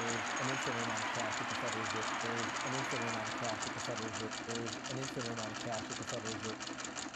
an infinite amount of cash at the Federal Reserve. There is an infinite amount of cash at the Federal Reserve. There is an infinite amount of cash at the Federal Reserve.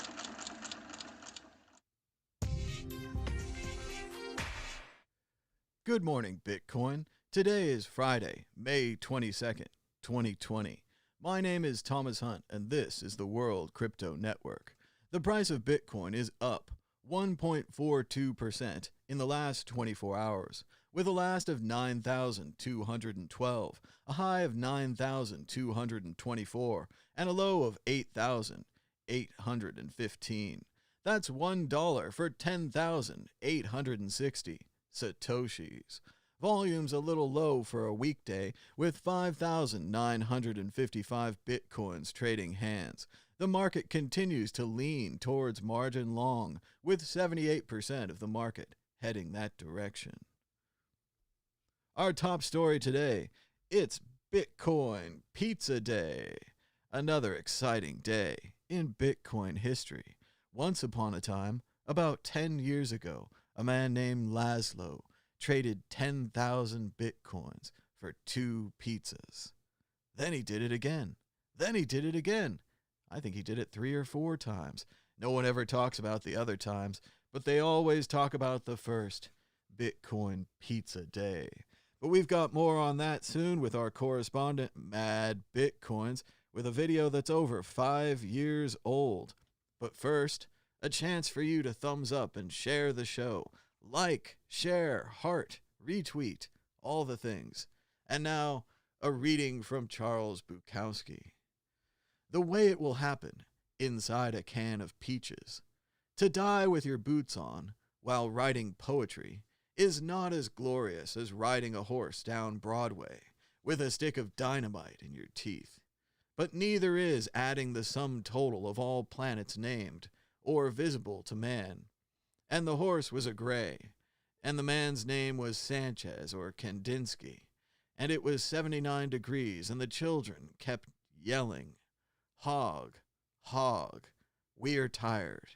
Good morning, Bitcoin. Today is Friday, May 22nd, 2020. My name is Thomas Hunt, and this is the World Crypto Network. The price of Bitcoin is up 1.42% in the last 24 hours, with a last of 9,212, a high of 9,224, and a low of 8,815. That's $1 for 10,860 Satoshis. Volume's a little low for a weekday, with 5,955 Bitcoins trading hands. The market continues to lean towards margin long, with 78% of the market heading that direction. Our top story today, it's Bitcoin Pizza Day. Another exciting day in Bitcoin history. Once upon a time, about 10 years ago, a man named Laszlo traded 10,000 Bitcoins for 2 pizzas. Then he did it again. Then he did it again. I think he did it 3 or 4 times. No one ever talks about the other times, but they always talk about the first, Bitcoin Pizza Day. But we've got more on that soon with our correspondent, Mad Bitcoins, with a video that's over 5 years old. But first, a chance for you to thumbs up and share the show. Like, share, heart, retweet, all the things. And now, a reading from Charles Bukowski. The way it will happen, inside a can of peaches. To die with your boots on, while writing poetry, is not as glorious as riding a horse down Broadway, with a stick of dynamite in your teeth. But neither is adding the sum total of all planets named, or visible to man. And the horse was a gray, and the man's name was Sanchez or Kandinsky, and it was 79 degrees, and the children kept yelling, "Hog, hog, we're tired,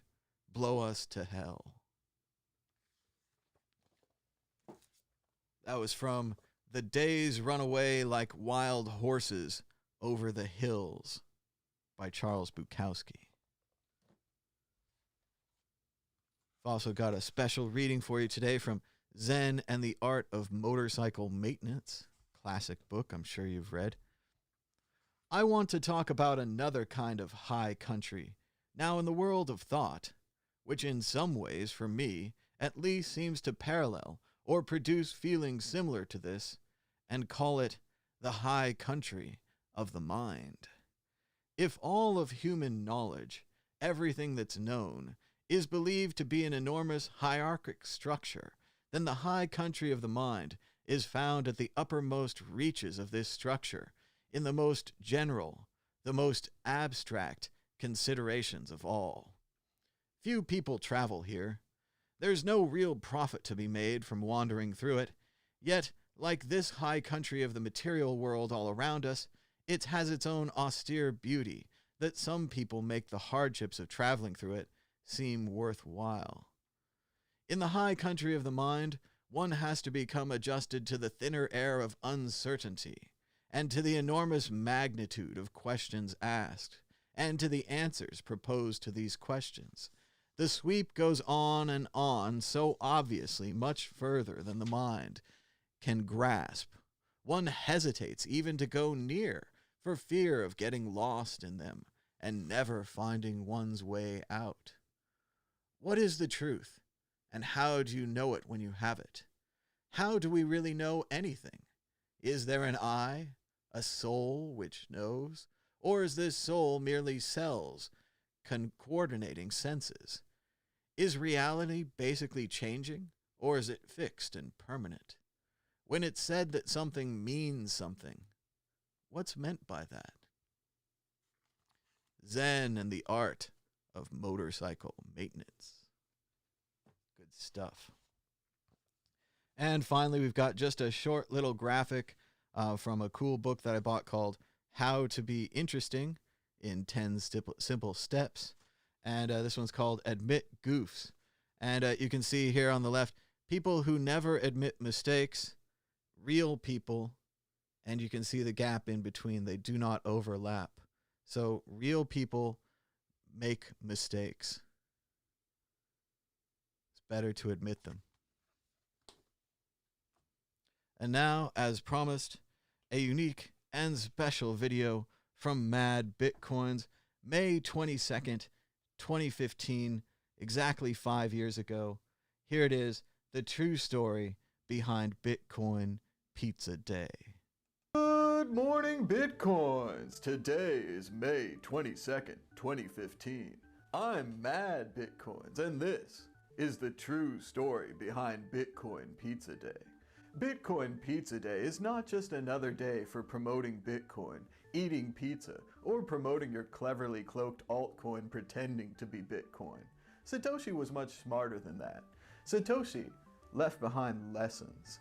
blow us to hell." That was from The Days Run Away Like Wild Horses Over the Hills by Charles Bukowski. I've also got a special reading for you today from Zen and the Art of Motorcycle Maintenance. Classic book I'm sure you've read. I want to talk about another kind of high country, now in the world of thought, which in some ways, for me, at least seems to parallel or produce feelings similar to this, and call it the high country of the mind. If all of human knowledge, everything that's known, is believed to be an enormous hierarchic structure, then the high country of the mind is found at the uppermost reaches of this structure, in the most general, the most abstract considerations of all. Few people travel here. There's no real profit to be made from wandering through it, yet, like this high country of the material world all around us, it has its own austere beauty that some people make the hardships of traveling through it seem worthwhile. In the high country of the mind, one has to become adjusted to the thinner air of uncertainty, and to the enormous magnitude of questions asked, and to the answers proposed to these questions. The sweep goes on and on so obviously much further than the mind can grasp. One hesitates even to go near for fear of getting lost in them and never finding one's way out. What is the truth, and how do you know it when you have it? How do we really know anything? Is there an I, a soul which knows? Or is this soul merely cells, coordinating senses? Is reality basically changing, or is it fixed and permanent? When it's said that something means something, what's meant by that? Zen and the Art of Motorcycle Maintenance. Good stuff. And finally, we've got just a short little graphic from a cool book that I bought called How to Be Interesting in 10 Simple Steps. And this one's called Admit Goofs. And you can see here on the left, people who never admit mistakes, real people and you can see the gap in between. They do not overlap. So real people make mistakes. It's better to admit them. And now, as promised, a unique and special video from Mad Bitcoins, May 22nd, 2015, exactly 5 years ago. Here it is, the true story behind Bitcoin Pizza Day. Good morning, Bitcoins. Today is May 22nd, 2015. I'm Mad Bitcoins, and this is the true story behind Bitcoin Pizza Day. Bitcoin Pizza Day is not just another day for promoting Bitcoin, eating pizza, or promoting your cleverly cloaked altcoin pretending to be Bitcoin. Satoshi was much smarter than that. Satoshi left behind lessons.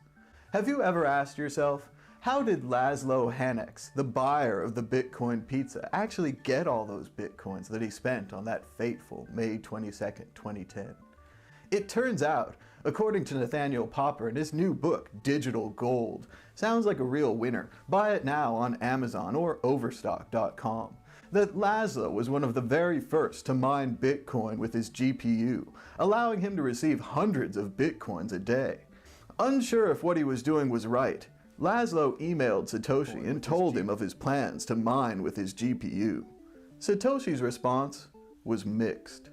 Have you ever asked yourself, how did Laszlo Hanex, the buyer of the Bitcoin pizza, actually get all those Bitcoins that he spent on that fateful May 22nd, 2010? It turns out, according to Nathaniel Popper in his new book, Digital Gold, sounds like a real winner. Buy it now on Amazon or Overstock.com. That Laszlo was one of the very first to mine Bitcoin with his GPU, allowing him to receive hundreds of Bitcoins a day. Unsure if what he was doing was right, Laszlo emailed Satoshi and told him of his plans to mine with his GPU. Satoshi's response was mixed.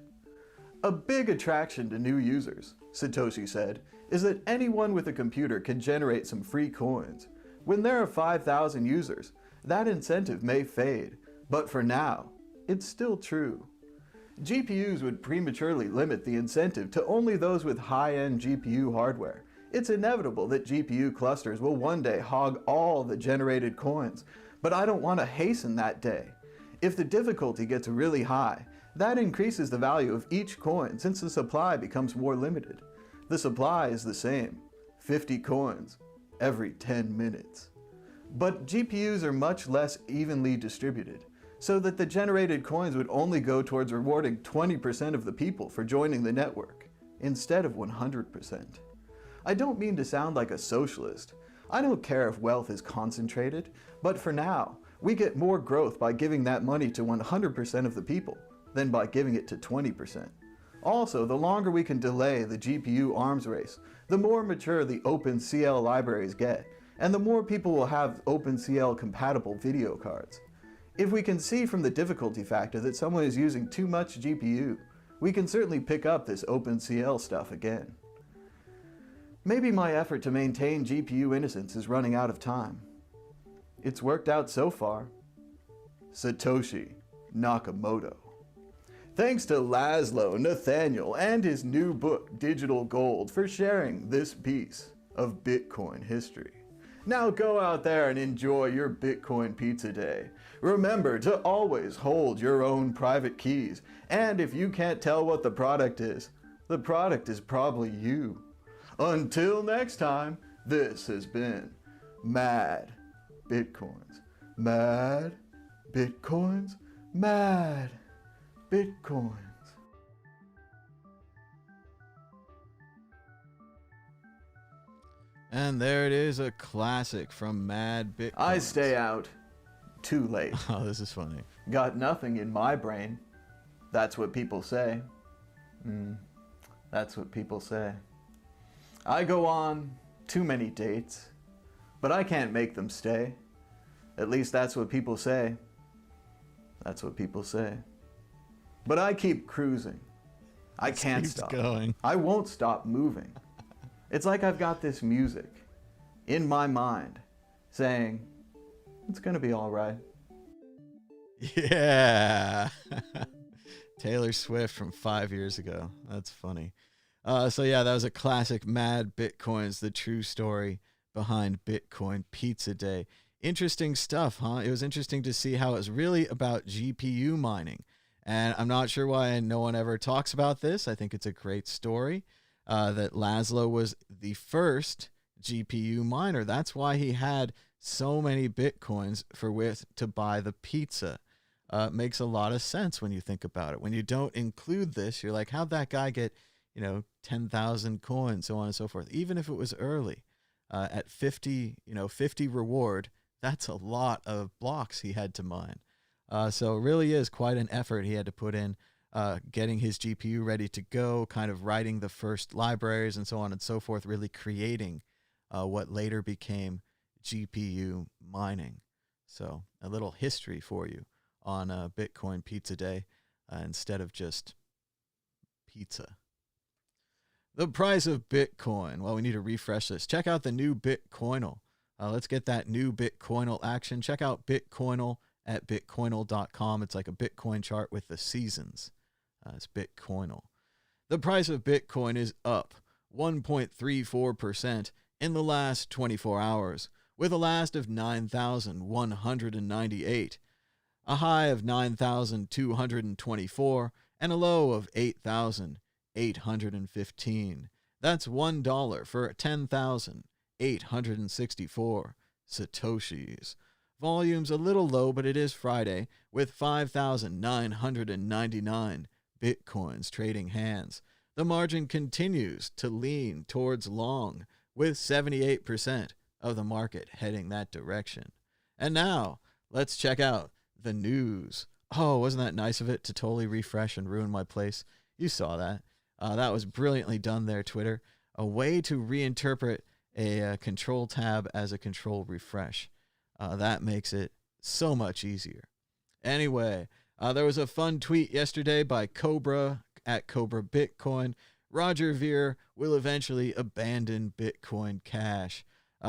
A big attraction to new users, Satoshi said, is that anyone with a computer can generate some free coins. When there are 5,000 users, that incentive may fade, but for now, it's still true. GPUs would prematurely limit the incentive to only those with high-end GPU hardware. It's inevitable that GPU clusters will one day hog all the generated coins, but I don't want to hasten that day. If the difficulty gets really high, that increases the value of each coin since the supply becomes more limited. The supply is the same, 50 coins every 10 minutes. But GPUs are much less evenly distributed, so that the generated coins would only go towards rewarding 20% of the people for joining the network, instead of 100%. I don't mean to sound like a socialist. I don't care if wealth is concentrated, but for now, we get more growth by giving that money to 100% of the people than by giving it to 20%. Also, the longer we can delay the GPU arms race, the more mature the OpenCL libraries get, and the more people will have OpenCL compatible video cards. If we can see from the difficulty factor that someone is using too much GPU, we can certainly pick up this OpenCL stuff again. Maybe my effort to maintain GPU innocence is running out of time. It's worked out so far. Satoshi Nakamoto. Thanks to Laszlo, Nathaniel, and his new book, Digital Gold, for sharing this piece of Bitcoin history. Now go out there and enjoy your Bitcoin Pizza Day. Remember to always hold your own private keys, and if you can't tell what the product is probably you. Until next time, this has been Mad Bitcoins. Mad Bitcoins? Mad Bitcoins. And there it is, a classic from Mad Bitcoins. I stay out too late. Oh, this is funny. Got nothing in my brain. That's what people say. That's what people say. I go on too many dates, but I can't make them stay. At least that's what people say. That's what people say. But I keep cruising. I can't stop. Going. I won't stop moving. It's like I've got this music in my mind saying, it's gonna be all right. Yeah. Taylor Swift from 5 years ago. That's funny. So yeah, that was a classic Mad Bitcoins, the true story behind Bitcoin Pizza Day. Interesting stuff, huh? It was interesting to see how it's really about GPU mining. And I'm not sure why no one ever talks about this. I think it's a great story that Laszlo was the first GPU miner. That's why he had so many Bitcoins for which to buy the pizza. Makes a lot of sense when you think about it. When you don't include this, you're like, how'd that guy get, 10,000 coins, so on and so forth. Even if it was early, at 50, 50 reward, That's a lot of blocks he had to mine. So it really is quite an effort he had to put in getting his GPU ready to go, kind of writing the first libraries and so on and so forth, really creating what later became GPU mining. So a little history for you on Bitcoin Pizza Day instead of just pizza. The price of Bitcoin. Well, we need to refresh this. Check out the new Bitcoinal. Let's get that new Bitcoinal action. Check out Bitcoinal at bitcoinal.com. It's like a Bitcoin chart with the seasons. It's Bitcoinal. The price of Bitcoin is up 1.34% in the last 24 hours, with a last of 9,198, a high of 9,224, and a low of 8,815. That's $1 for 10,864 Satoshis. Volume's a little low, but it is Friday, with 5,999 Bitcoins trading hands. The margin continues to lean towards long, with 78% of the market heading that direction. And now, let's check out the news. Oh, wasn't that nice of it to totally refresh and ruin my place? You saw that. That was brilliantly done there, Twitter. A way to reinterpret a control tab as a control refresh. That makes it so much easier. Anyway, there was a fun tweet yesterday by Cobra at Cobra Bitcoin. Roger Ver will eventually abandon Bitcoin Cash.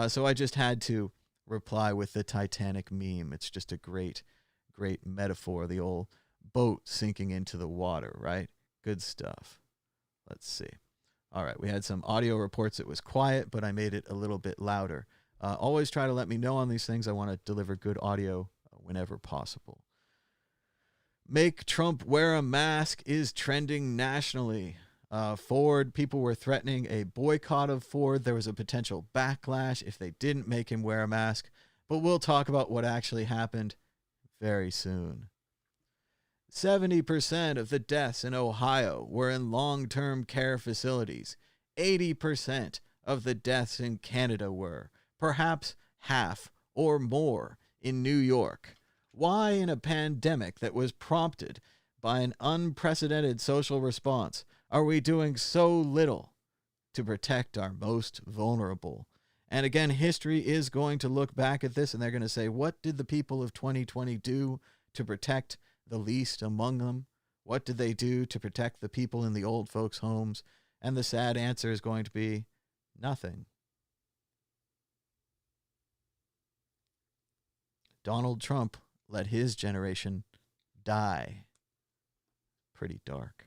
So I just had to reply with the Titanic meme. It's just a great metaphor. The old boat sinking into the water, right? Good stuff. Let's see. All right, we had some audio reports. It was quiet, but I made it a little bit louder. Always try to let me know on these things. I want to deliver good audio whenever possible. Make Trump wear a mask is trending nationally. Ford, people were threatening a boycott of Ford. There was a potential backlash if they didn't make him wear a mask. But we'll talk about what actually happened very soon. 70% of the deaths in Ohio were in long-term care facilities. 80% of the deaths in Canada were, perhaps half or more, in New York. Why, in a pandemic that was prompted by an unprecedented social response, are we doing so little to protect our most vulnerable? And again, history is going to look back at this and they're going to say, what did the people of 2020 do to protect the least among them? What did they do to protect the people in the old folks' homes? And the sad answer is going to be nothing. Donald Trump let his generation die. Pretty dark.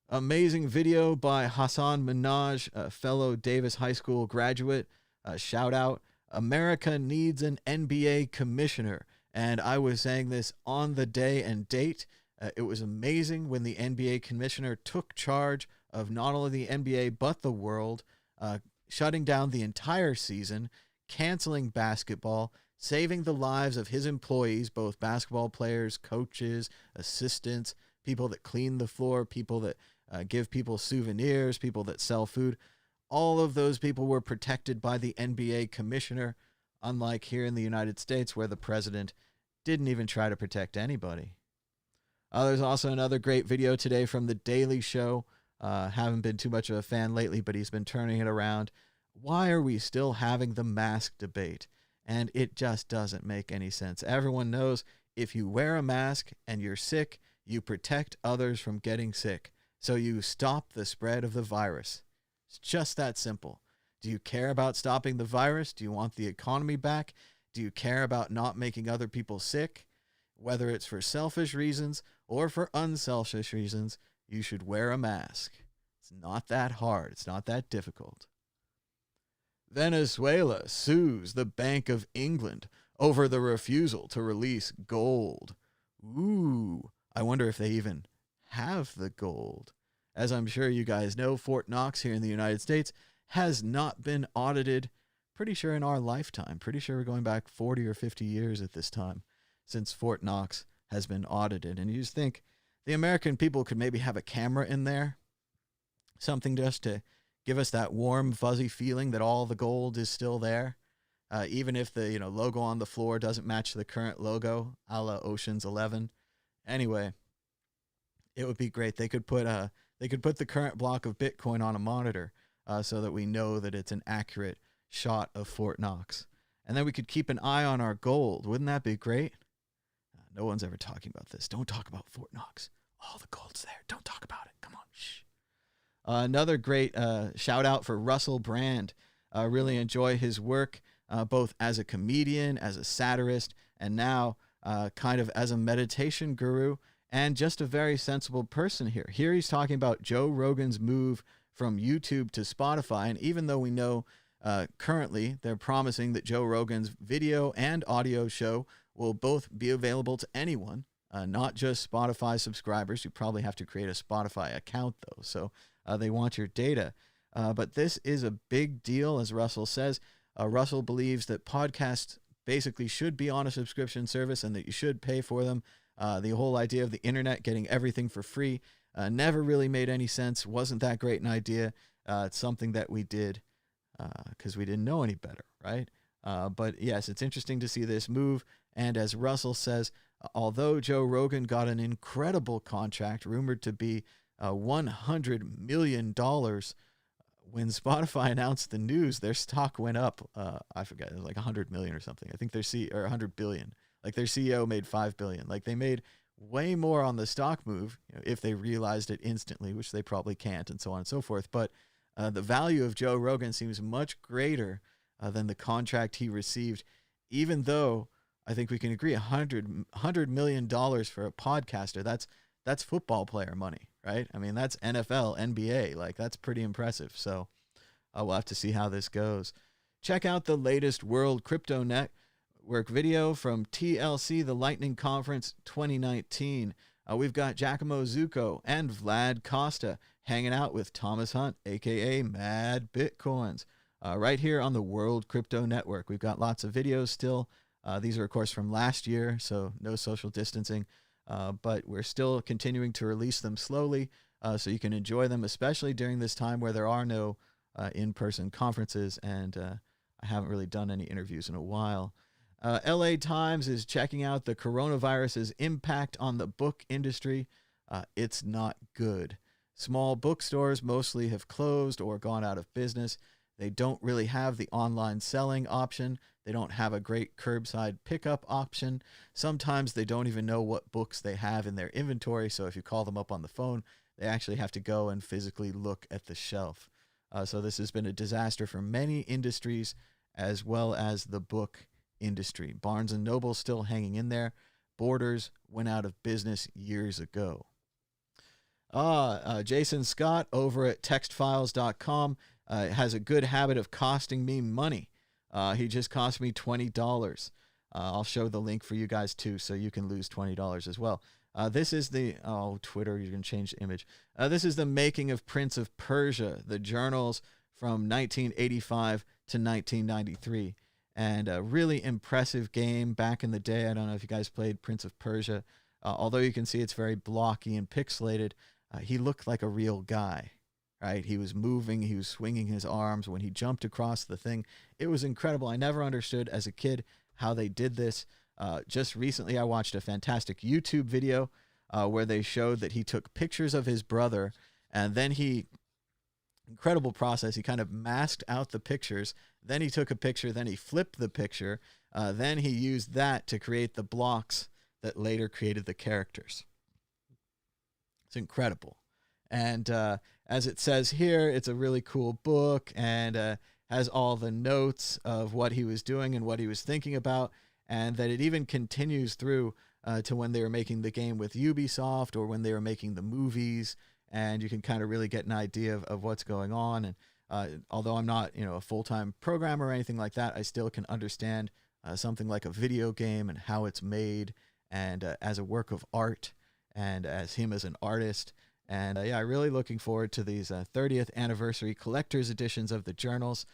Amazing video by Hassan Minhaj, a fellow Davis High School graduate. Shout out. America needs an NBA commissioner. And I was saying this on the day and date. It was amazing when the NBA commissioner took charge of not only the NBA but the world, shutting down the entire season, canceling basketball, saving the lives of his employees, both basketball players, coaches, assistants, people that clean the floor, people that give people souvenirs, people that sell food. All of those people were protected by the NBA commissioner, unlike here in the United States where the president didn't even try to protect anybody. There's also another great video today from The Daily Show. Haven't been too much of a fan lately, but he's been turning it around. Why are we still having the mask debate? And it just doesn't make any sense. Everyone knows if you wear a mask and you're sick, you protect others from getting sick. So you stop the spread of the virus. It's just that simple. Do you care about stopping the virus? Do you want the economy back? Do you care about not making other people sick? Whether it's for selfish reasons or for unselfish reasons, you should wear a mask. It's not that hard. It's not that difficult. Venezuela sues the Bank of England over the refusal to release gold. Ooh, I wonder if they even have the gold. As I'm sure you guys know, Fort Knox here in the United States has not been audited, pretty sure in our lifetime. Pretty sure we're going back 40 or 50 years at this time since Fort Knox has been audited. And you just think the American people could maybe have a camera in there, something just to give us that warm, fuzzy feeling that all the gold is still there. even if the logo on the floor doesn't match the current logo, a la Ocean's 11. Anyway, it would be great. They could put the current block of Bitcoin on a monitor so that we know that it's an accurate shot of Fort Knox. And then we could keep an eye on our gold. Wouldn't that be great? No one's ever talking about this. Don't talk about Fort Knox. All the gold's there. Don't talk about it. Come on. Shh. Another great shout out for Russell Brand. Really enjoy his work, both as a comedian, as a satirist, and now kind of as a meditation guru, and just a very sensible person here. Here he's talking about Joe Rogan's move from YouTube to Spotify, and even though we know currently they're promising that Joe Rogan's video and audio show will both be available to anyone, not just Spotify subscribers. You probably have to create a Spotify account, though, so they want your data. But this is a big deal, as Russell says. Russell believes that podcasts basically should be on a subscription service and that you should pay for them. The whole idea of the internet getting everything for free never really made any sense. Wasn't that great an idea? It's something that we did because we didn't know any better, right? But yes, it's interesting to see this move. And as Russell says, although Joe Rogan got an incredible contract, rumored to be $100 million, when Spotify announced the news, their stock went up. I forget, it was like 100 million or something. I think or 100 billion. Like their CEO made 5 billion. Like they made way more on the stock move, if they realized it instantly, which they probably can't, and so on and so forth. But the value of Joe Rogan seems much greater than the contract he received, even though I think we can agree $100 million for a podcaster. That's football player money, right? I mean, that's NFL, NBA. Like, that's pretty impressive. So we'll have to see how this goes. Check out the latest World Crypto Network video from TLC, the Lightning Conference 2019. We've got Giacomo Zucco and Vlad Costa hanging out with Thomas Hunt, a.k.a. Mad Bitcoins, right here on the World Crypto Network. We've got lots of videos still. These are, of course, from last year, so no social distancing. But we're still continuing to release them slowly so you can enjoy them, especially during this time where there are no in-person conferences, and I haven't really done any interviews in a while. LA Times is checking out the coronavirus's impact on the book industry. It's not good. Small bookstores mostly have closed or gone out of business. They don't really have the online selling option. They don't have a great curbside pickup option. Sometimes they don't even know what books they have in their inventory. So if you call them up on the phone, they actually have to go and physically look at the shelf. So this has been a disaster for many industries as well as the book industry. Barnes & Noble still hanging in there. Borders went out of business years ago. Jason Scott over at textfiles.com has a good habit of costing me money. He just cost me $20. I'll show the link for you guys too, so you can lose $20 as well. This is Twitter, you can change the image. This is the making of Prince of Persia, the journals from 1985 to 1993. And a really impressive game back in the day. I don't know if you guys played Prince of Persia. Although you can see it's very blocky and pixelated, he looked like a real guy. Right? He was moving, he was swinging his arms when he jumped across the thing. It was incredible. I never understood as a kid how they did this. Just recently, I watched a fantastic YouTube video where they showed that he took pictures of his brother, and then incredible process, he kind of masked out the pictures. Then he took a picture, then he flipped the picture. Then he used that to create the blocks that later created the characters. It's incredible. And as it says here, it's a really cool book and has all the notes of what he was doing and what he was thinking about, and that it even continues through to when they were making the game with Ubisoft or when they were making the movies, and you can kind of really get an idea of what's going on. And although I'm not a full-time programmer or anything like that, I still can understand something like a video game and how it's made, and as a work of art, and as him as an artist. And I'm really looking forward to these 30th anniversary collector's editions of the journals.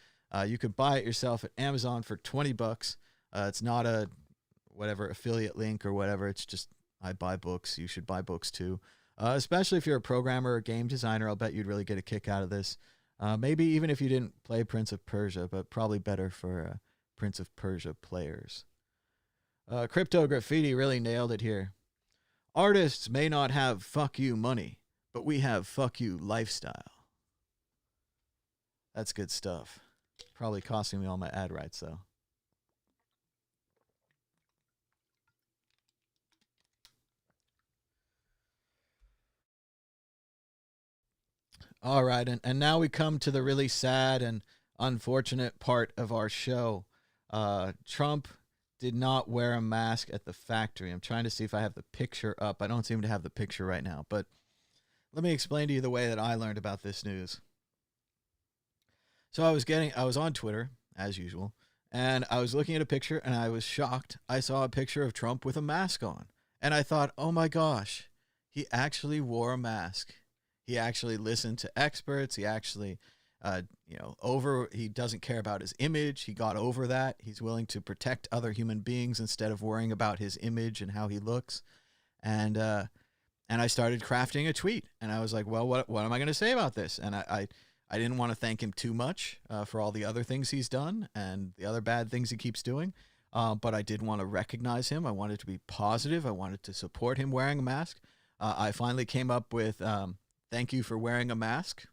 You could buy it yourself at Amazon for $20. It's not a whatever affiliate link or whatever. It's just, I buy books. You should buy books too. Especially if you're a programmer or game designer, I'll bet you'd really get a kick out of this. Maybe even if you didn't play Prince of Persia, but probably better for Prince of Persia players. Crypto Graffiti really nailed it here. Artists may not have fuck you money, but we have fuck you lifestyle. That's good stuff. Probably costing me all my ad rights, though. All right, and now we come to the really sad and unfortunate part of our show. Trump did not wear a mask at the factory. I'm trying to see if I have the picture up. I don't seem to have the picture right now, but let me explain to you the way that I learned about this news. So I was on Twitter, as usual, and I was looking at a picture, and I was shocked. I saw a picture of Trump with a mask on, and I thought, oh my gosh, he actually wore a mask. He actually listened to experts. He actually, he doesn't care about his image. He got over that. He's willing to protect other human beings instead of worrying about his image and how he looks. And I started crafting a tweet, and I was like, well, what am I going to say about this? And I didn't want to thank him too much for all the other things he's done and the other bad things he keeps doing. But I did want to recognize him. I wanted to be positive. I wanted to support him wearing a mask. I finally came up with, thank you for wearing a mask.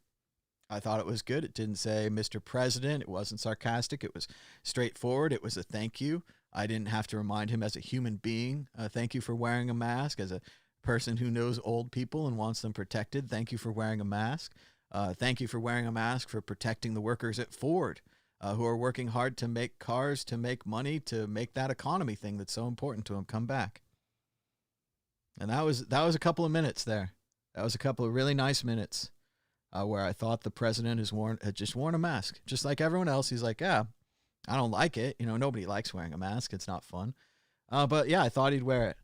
I thought it was good. It didn't say Mr. President. It wasn't sarcastic. It was straightforward. It was a thank you. I didn't have to remind him as a human being. Thank you for wearing a mask. As a person who knows old people and wants them protected, thank you for wearing a mask. Thank you for wearing a mask for protecting the workers at Ford who are working hard to make cars, to make money, to make that economy thing that's so important to them come back. And that was a couple of minutes there. That was a couple of really nice minutes where I thought the president had just worn a mask. Just like everyone else, he's like, yeah, I don't like it. Nobody likes wearing a mask. It's not fun. But yeah, I thought he'd wear it.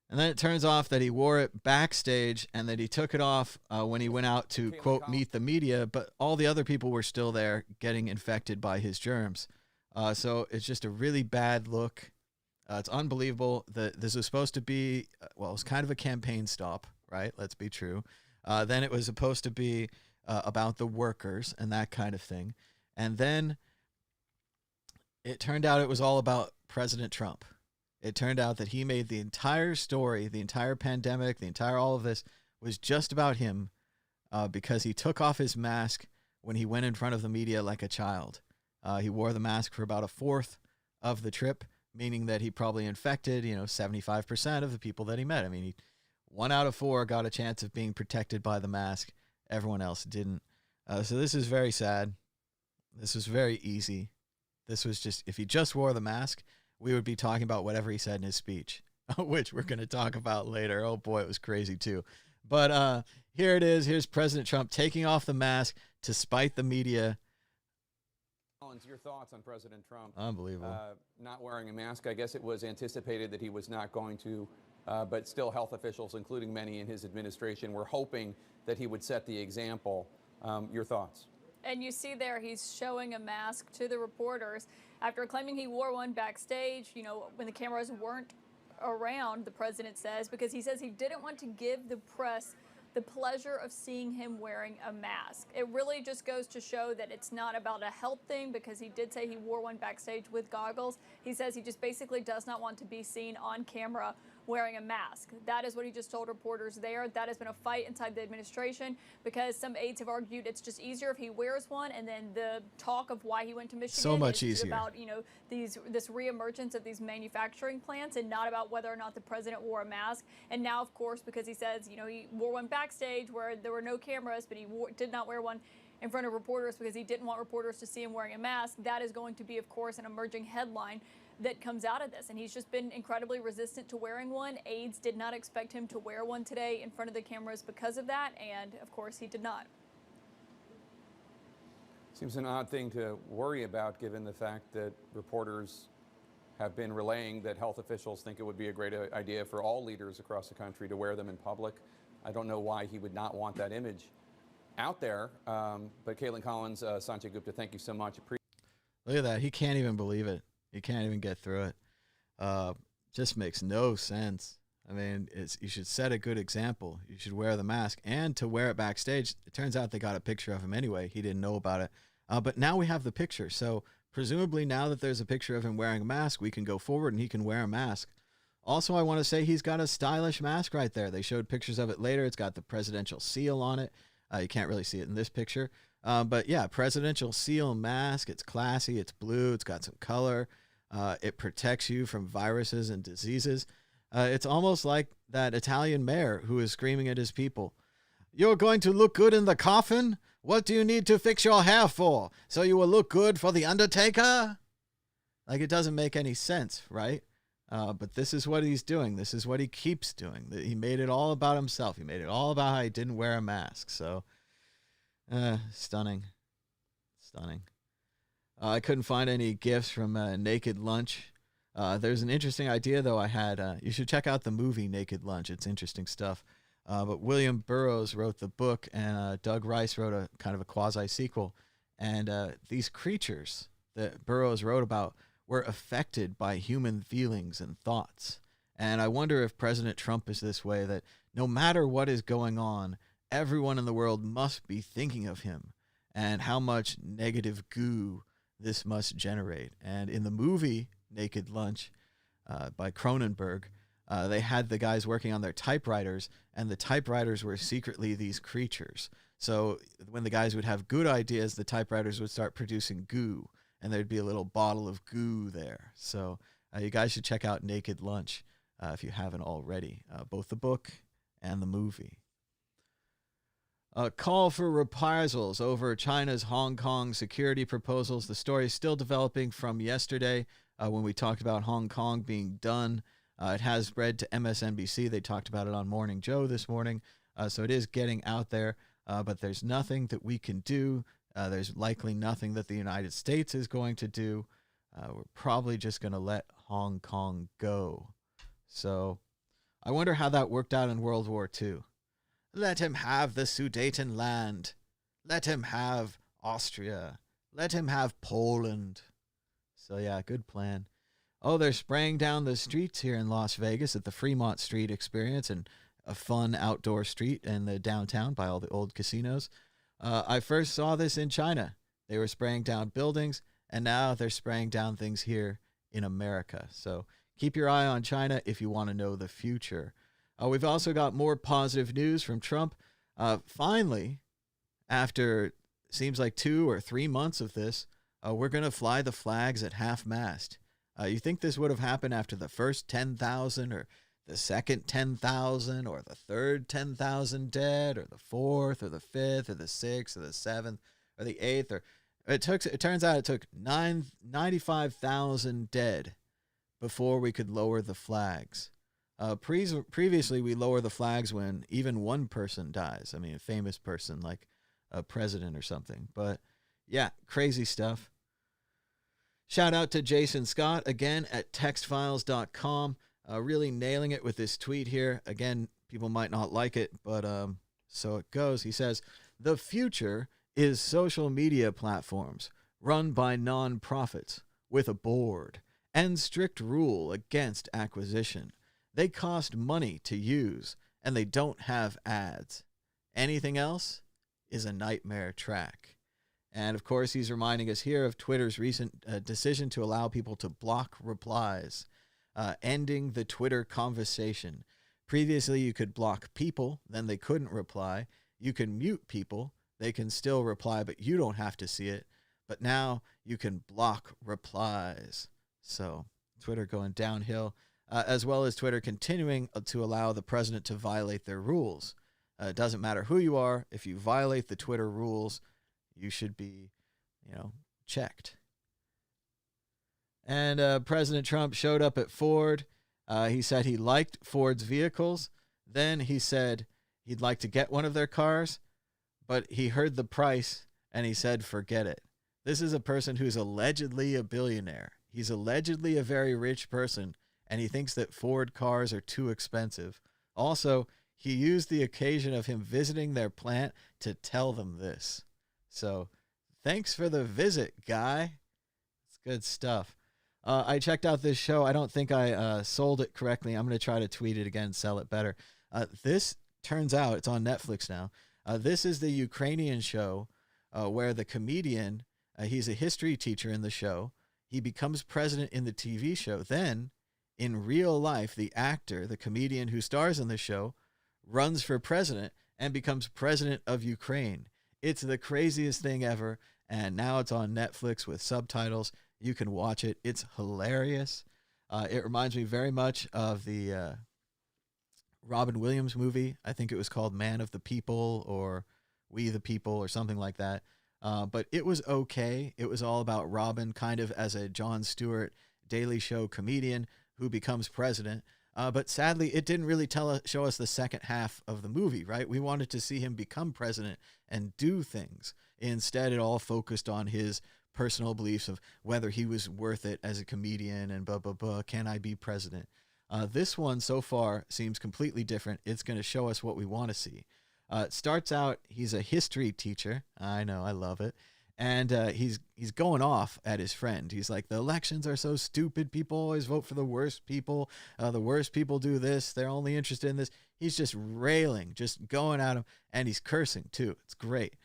And then it turns off that he wore it backstage and that he took it off when he went out to, quote, meet the media. But all the other people were still there getting infected by his germs. So it's just a really bad look. It's unbelievable that this was supposed to be, it was kind of a campaign stop, right? Let's be true. Then it was supposed to be about the workers and that kind of thing. And then it turned out it was all about President Trump. It turned out that he made the entire story, the entire pandemic, all of this was just about him because he took off his mask when he went in front of the media like a child. He wore the mask for about a fourth of the trip, meaning that he probably infected, 75% of the people that he met. I mean, 1 out of 4 got a chance of being protected by the mask. Everyone else didn't. So this is very sad. This was very easy. This was just, if he just wore the mask, we would be talking about whatever he said in his speech, which we're going to talk about later. Oh boy, it was crazy too. But here it is. Here's President Trump taking off the mask to spite the media. Your thoughts on President Trump? Unbelievable. Not wearing a mask. I guess it was anticipated that he was not going to, but still health officials, including many in his administration, were hoping that he would set the example. Your thoughts? And you see there, he's showing a mask to the reporters after claiming he wore one backstage, when the cameras weren't around, the president says, because he says he didn't want to give the press the pleasure of seeing him wearing a mask. It really just goes to show that it's not about a health thing, because he did say he wore one backstage with goggles. He says he just basically does not want to be seen on camera wearing a mask. That is what he just told reporters there. That has been a fight inside the administration because some aides have argued it's just easier if he wears one, and then the talk of why he went to Michigan so much is easier about this reemergence of these manufacturing plants, and not about whether or not the president wore a mask. And now, of course, because he says he wore one backstage where there were no cameras, but he did not wear one in front of reporters because he didn't want reporters to see him wearing a mask. That is going to be, of course, an emerging headline that comes out of this. And he's just been incredibly resistant to wearing one. Aides did not expect him to wear one today in front of the cameras because of that. And of course, he did not. Seems an odd thing to worry about, given the fact that reporters have been relaying that health officials think it would be a great idea for all leaders across the country to wear them in public. I don't know why he would not want that image out there. But Caitlin Collins, Sanjay Gupta, thank you so much. Look at that. He can't even believe it. He can't even get through it. Just makes no sense. I mean, you should set a good example. You should wear the mask, and to wear it backstage. It turns out they got a picture of him anyway. He didn't know about it. But now we have the picture. So presumably now that there's a picture of him wearing a mask, we can go forward and he can wear a mask. Also, I want to say he's got a stylish mask right there. They showed pictures of it later. It's got the presidential seal on it. You can't really see it in this picture. But yeah, presidential seal mask. It's classy. It's blue. It's got some color. It protects you from viruses and diseases. It's almost like that Italian mayor who is screaming at his people, "You're going to look good in the coffin? What do you need to fix your hair for? So you will look good for the undertaker?" Like, it doesn't make any sense, right? But this is what he's doing. This is what he keeps doing. He made it all about himself. He made it all about how he didn't wear a mask. So, stunning. Stunning. I couldn't find any gifts from Naked Lunch. There's an interesting idea, though, I had. You should check out the movie Naked Lunch. It's interesting stuff. But William Burroughs wrote the book, and Doug Rice wrote a kind of a quasi-sequel. And these creatures that Burroughs wrote about were affected by human feelings and thoughts. And I wonder if President Trump is this way, that no matter what is going on, everyone in the world must be thinking of him and how much negative goo this must generate. And in the movie Naked Lunch by Cronenberg, they had the guys working on their typewriters, and the typewriters were secretly these creatures. So when the guys would have good ideas, the typewriters would start producing goo, and there'd be a little bottle of goo there. So you guys should check out Naked Lunch if you haven't already, both the book and the movie. A call for reprisals over China's Hong Kong security proposals. The story is still developing from yesterday when we talked about Hong Kong being done. It has spread to MSNBC. They talked about it on Morning Joe this morning. So it is getting out there, but there's nothing that we can do. There's likely nothing that the United States is going to do. We're probably just going to let Hong Kong go. So I wonder how that worked out in World War II. Let him have the Sudeten land. Let him have Austria. Let him have Poland. So yeah, good plan. Oh, they're spraying down the streets here in Las Vegas at the Fremont Street Experience, and a fun outdoor street in the downtown by all the old casinos. I first saw this in China. They were spraying down buildings, and now they're spraying down things here in America. So keep your eye on China if you want to know the future. We've also got more positive news from Trump. Finally, after seems like 2 or 3 months of this, we're going to fly the flags at half-mast. You think this would have happened after the first 10,000 or the second 10,000 or the third 10,000 dead or the fourth or the fifth or the sixth or the seventh or the eighth? Or it turns out it took 95,000 dead before we could lower the flags. Previously, we lower the flags when even one person dies. I mean, a famous person like a president or something. But yeah, crazy stuff. Shout out to Jason Scott again at textfiles.com. Really nailing it with this tweet here. Again, people might not like it, but so it goes. He says, "The future is social media platforms run by non-profits with a board and strict rule against acquisition. They cost money to use, and they don't have ads. Anything else is a nightmare track." And, of course, he's reminding us here of Twitter's recent decision to allow people to block replies, ending the Twitter conversation. Previously, you could block people, then they couldn't reply. You can mute people. They can still reply, but you don't have to see it. But now you can block replies. So Twitter going downhill, as well as Twitter continuing to allow the president to violate their rules. It doesn't matter who you are. If you violate the Twitter rules, you should be, checked. And President Trump showed up at Ford. He said he liked Ford's vehicles. Then he said he'd like to get one of their cars, but he heard the price and he said, forget it. This is a person who's allegedly a billionaire. He's allegedly a very rich person, and he thinks that Ford cars are too expensive. Also, he used the occasion of him visiting their plant to tell them this. So, thanks for the visit, guy. It's good stuff. I checked out this show. I don't think I sold it correctly. I'm going to try to tweet it again, sell it better. This turns out, it's on Netflix now. This is the Ukrainian show where the comedian He's a history teacher in the show. He becomes president in the TV show. Then, in real life, the actor, the comedian who stars in the show, runs for president and becomes president of Ukraine. It's the craziest thing ever. And now it's on Netflix with subtitles. You can watch it. It's hilarious. It reminds me very much of the Robin Williams movie. I think it was called Man of the People or We the People or something like that. But it was okay. It was all about Robin kind of as a Jon Stewart Daily Show comedian who becomes president. But sadly, it didn't really show us the second half of the movie, right? We wanted to see him become president and do things. Instead, it all focused on his personal beliefs of whether he was worth it as a comedian and blah, blah, blah. Can I be president? This one so far seems completely different. It's going to show us what we want to see. It starts out, he's a history teacher. I know, I love it. And he's going off at his friend. He's like, the elections are so stupid. People always vote for the worst people. The worst people do this. They're only interested in this. He's just railing, just going at him. And he's cursing, too. It's great.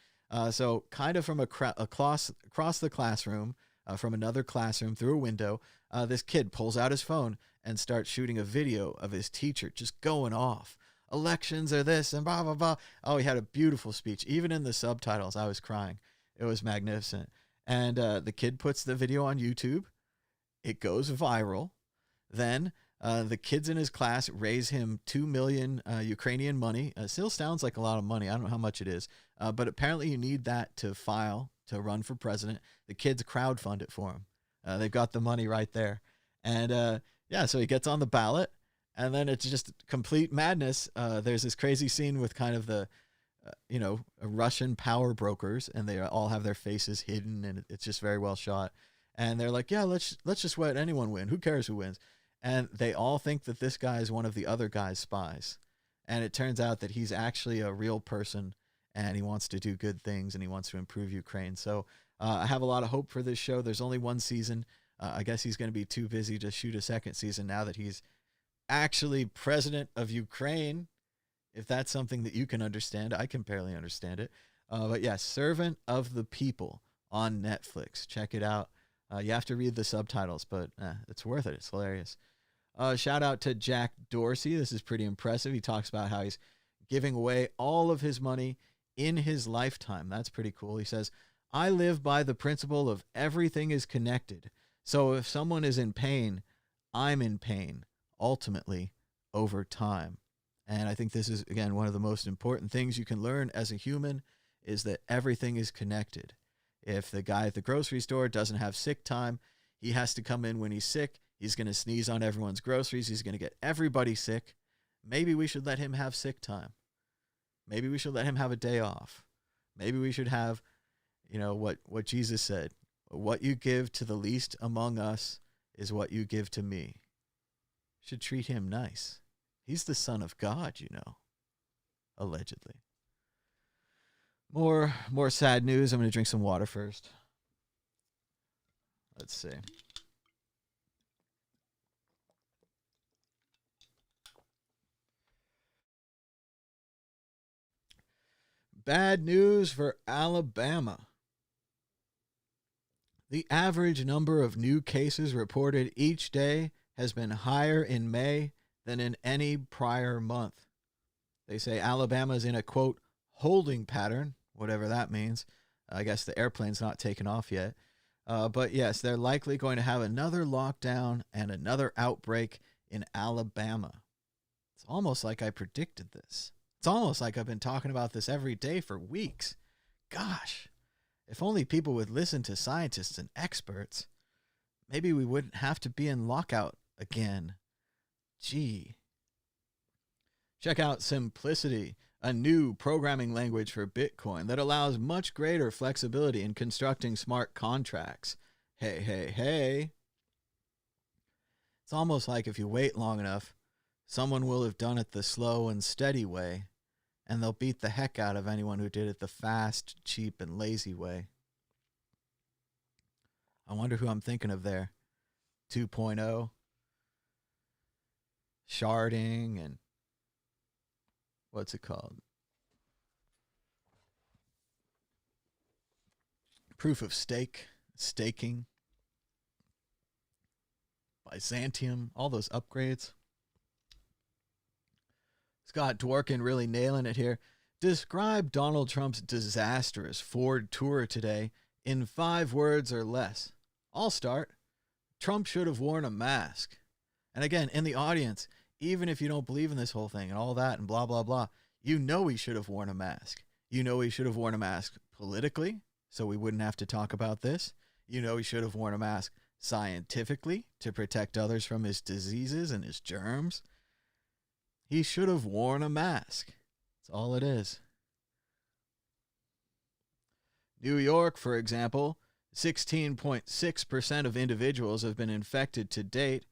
So kind of from across the classroom, from another classroom through a window, this kid pulls out his phone and starts shooting a video of his teacher just going off. Elections are this and blah, blah, blah. Oh, he had a beautiful speech. Even in the subtitles, I was crying. It was magnificent. And the kid puts the video on YouTube. It goes viral. Then the kids in his class raise him 2 million Ukrainian money. Still sounds like a lot of money. I don't know how much it is. But apparently you need that to run for president. The kids crowdfund it for him. They've got the money right there. And so he gets on the ballot. And then it's just complete madness. There's this crazy scene with kind of the Russian power brokers, and they all have their faces hidden, and it's just very well shot. And they're like, yeah, let's just let anyone win. Who cares who wins? And they all think that this guy is one of the other guy's spies. And it turns out that he's actually a real person, and he wants to do good things, and he wants to improve Ukraine. So I have a lot of hope for this show. There's only one season. I guess he's going to be too busy to shoot a second season now that he's actually president of Ukraine. If that's something that you can understand, I can barely understand it. But yeah, Servant of the People on Netflix. Check it out. You have to read the subtitles, but it's worth it. It's hilarious. Shout out to Jack Dorsey. This is pretty impressive. He talks about how he's giving away all of his money in his lifetime. That's pretty cool. He says, I live by the principle of everything is connected. So if someone is in pain, I'm in pain, ultimately, over time. And I think this is, again, one of the most important things you can learn as a human is that everything is connected. If the guy at the grocery store doesn't have sick time, he has to come in when he's sick. He's going to sneeze on everyone's groceries. He's going to get everybody sick. Maybe we should let him have sick time. Maybe we should let him have a day off. Maybe we should have, what Jesus said. What you give to the least among us is what you give to me. Should treat him nice. He's the Son of God, allegedly. More sad news. I'm going to drink some water first. Let's see. Bad news for Alabama. The average number of new cases reported each day has been higher in May than in any prior month. They say Alabama is in a, quote, holding pattern, whatever that means. I guess the airplane's not taken off yet. But yes, they're likely going to have another lockdown and another outbreak in Alabama. It's almost like I predicted this. It's almost like I've been talking about this every day for weeks. Gosh, if only people would listen to scientists and experts, maybe we wouldn't have to be in lockout again. Gee. Check out Simplicity, a new programming language for Bitcoin that allows much greater flexibility in constructing smart contracts. Hey, hey, hey. It's almost like if you wait long enough, someone will have done it the slow and steady way, and they'll beat the heck out of anyone who did it the fast, cheap, and lazy way. I wonder who I'm thinking of there. 2.0, sharding, and what's it called? proof of staking, Byzantium, all those upgrades. Scott Dworkin really nailing it here. Describe Donald Trump's disastrous Ford tour today in 5 words or less. I'll start. Trump should have worn a mask. And again, in the audience, even if you don't believe in this whole thing and all that and blah, blah, blah, you know he should have worn a mask. You know he should have worn a mask politically, so we wouldn't have to talk about this. You know he should have worn a mask scientifically to protect others from his diseases and his germs. He should have worn a mask. That's all it is. New York, for example, 16.6% of individuals have been infected to date.